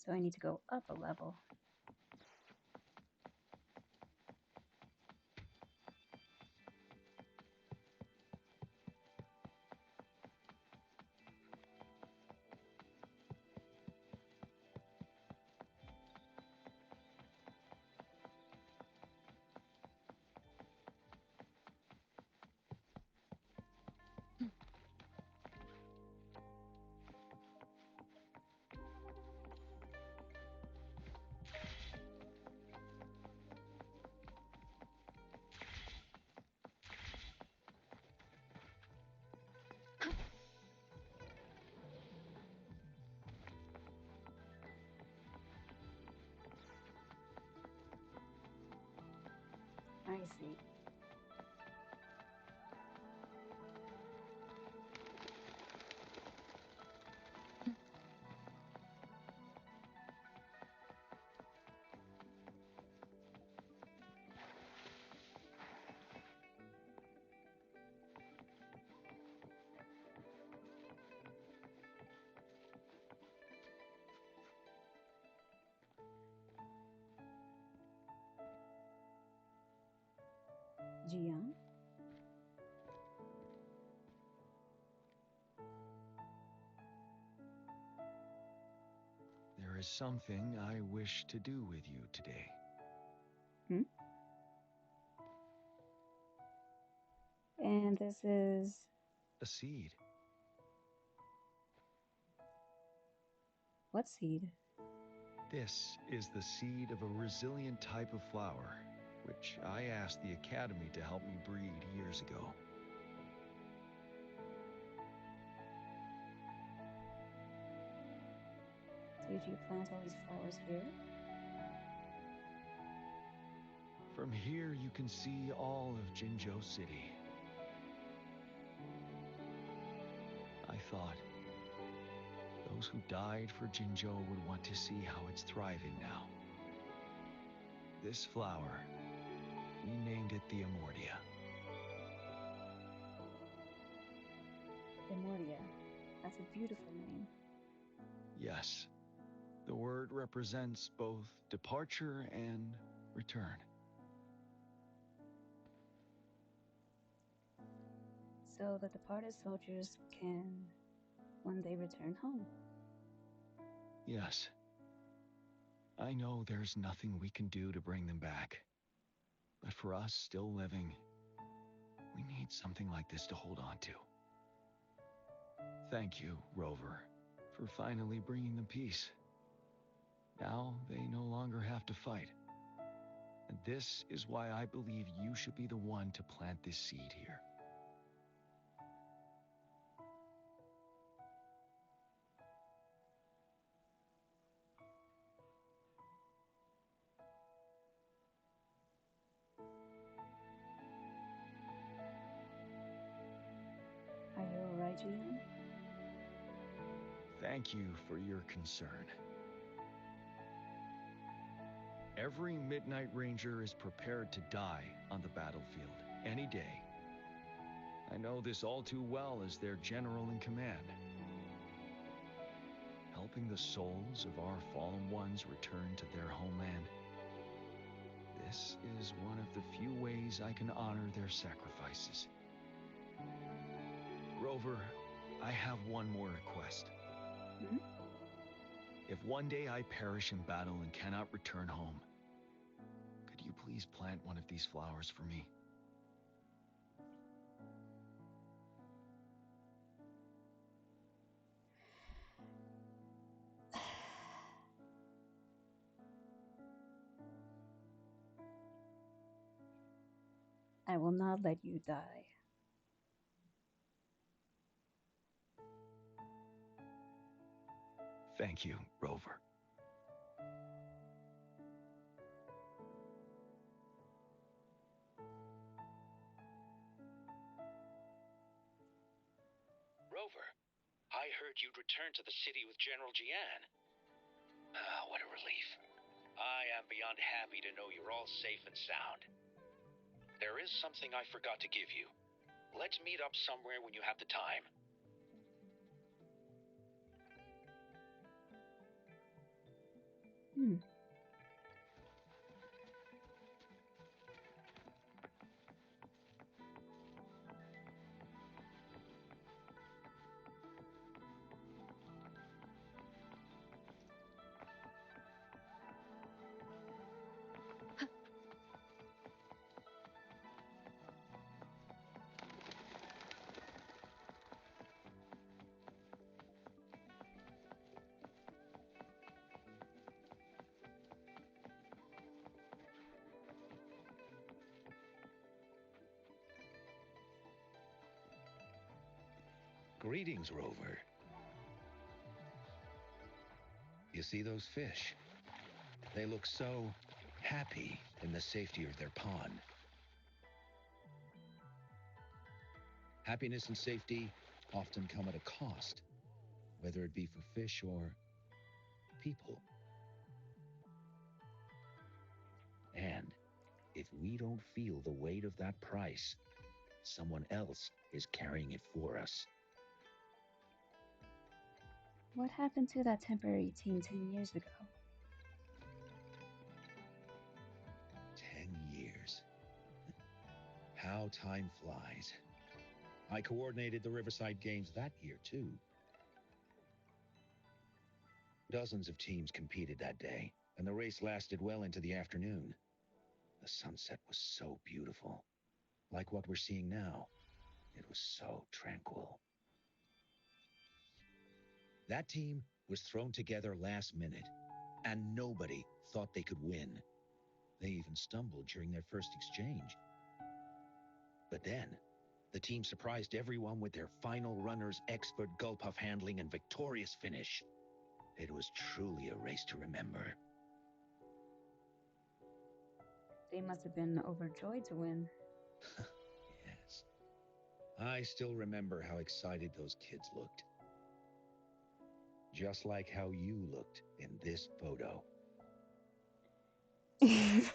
So I need to go up a level. I see. Jian? There is something I wish to do with you today. Hmm? And this is A seed. what seed? This is the seed of a resilient type of flower, which I asked the Academy to help me breed years ago. Did you plant all these flowers here? From here, you can see all of Jinzhou City. I thought those who died for Jinzhou would want to see how it's thriving now. This flower, we named it the Amortia. Immortia. That's a beautiful name. Yes, the word represents both departure and return. So the departed soldiers can one day return home. Yes. I know there's nothing we can do to bring them back. But for us still living, we need something like this to hold on to. Thank you, Rover, for finally bringing them peace. Now they no longer have to fight. And this is why I believe you should be the one to plant this seed here. Are you alright, Jian? Thank you for your concern. Every Midnight Ranger is prepared to die on the battlefield any day. I know this all too well as their general in command. Helping the souls of our fallen ones return to their homeland. This is one of the few ways I can honor their sacrifices. Rover, I have one more request. Hmm? If one day I perish in battle and cannot return home, could you please plant one of these flowers for me? I will not let you die. Thank you, Rover. Rover, I heard you'd returned to the city with General Jian. Ah, what a relief. I am beyond happy to know you're all safe and sound. There is something I forgot to give you. Let's meet up somewhere when you have the time. Hmm. Greetings, Rover. You see those fish? They look so happy in the safety of their pond. Happiness and safety often come at a cost, whether it be for fish or people. And if we don't feel the weight of that price, someone else is carrying it for us. What happened to that temporary team 10 years ago? 10 years. How time flies. I coordinated the Riverside Games that year, too. Dozens of teams competed that day, and the race lasted well into the afternoon. The sunset was so beautiful. Like what we're seeing now. It was so tranquil. That team was thrown together last minute, and nobody thought they could win. They even stumbled during their first exchange. But then, the team surprised everyone with their final runner's expert gulpuff handling and victorious finish. It was truly a race to remember. They must have been overjoyed to win. Yes. I still remember how excited those kids looked. Just like how you looked in this photo. Is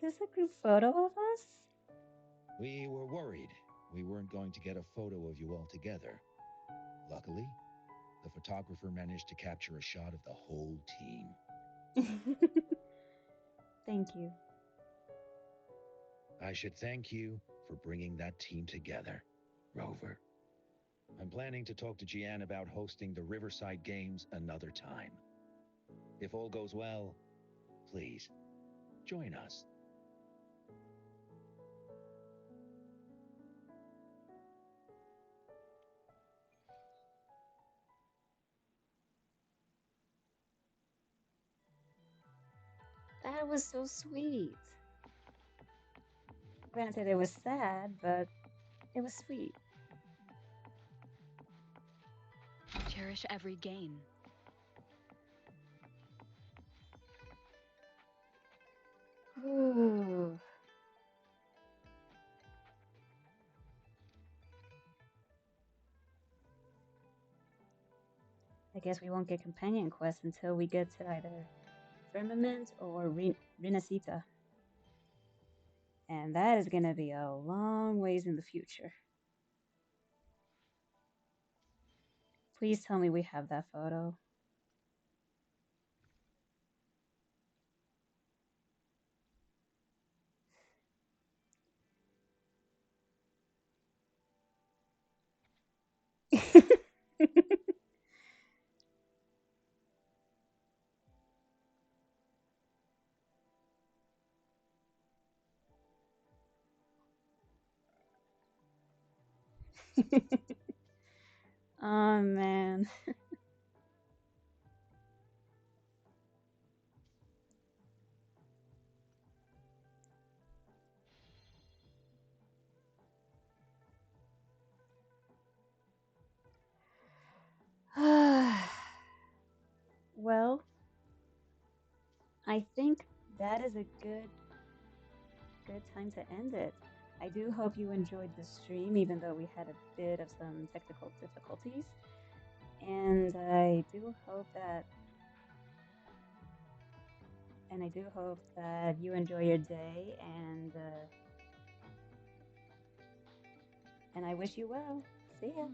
this a group photo of us? We were worried we weren't going to get a photo of you all together. Luckily, the photographer managed to capture a shot of the whole team. Thank you. I should thank you for bringing that team together, Rover. I'm planning to talk to Jian about hosting the Riverside Games another time. If all goes well, please, join us. That was so sweet. Granted, it was sad, but it was sweet. Cherish every gain. Ooh. I I guess we won't get companion quests until we get to either Firmament or Renacita. And that is going to be a long ways in the future. Please tell me we have that photo. Oh man. Well, I think that is a good time to end it. I do hope you enjoyed the stream, even though we had a bit of some technical difficulties. And I do hope that you enjoy your day, and I wish you well. See ya.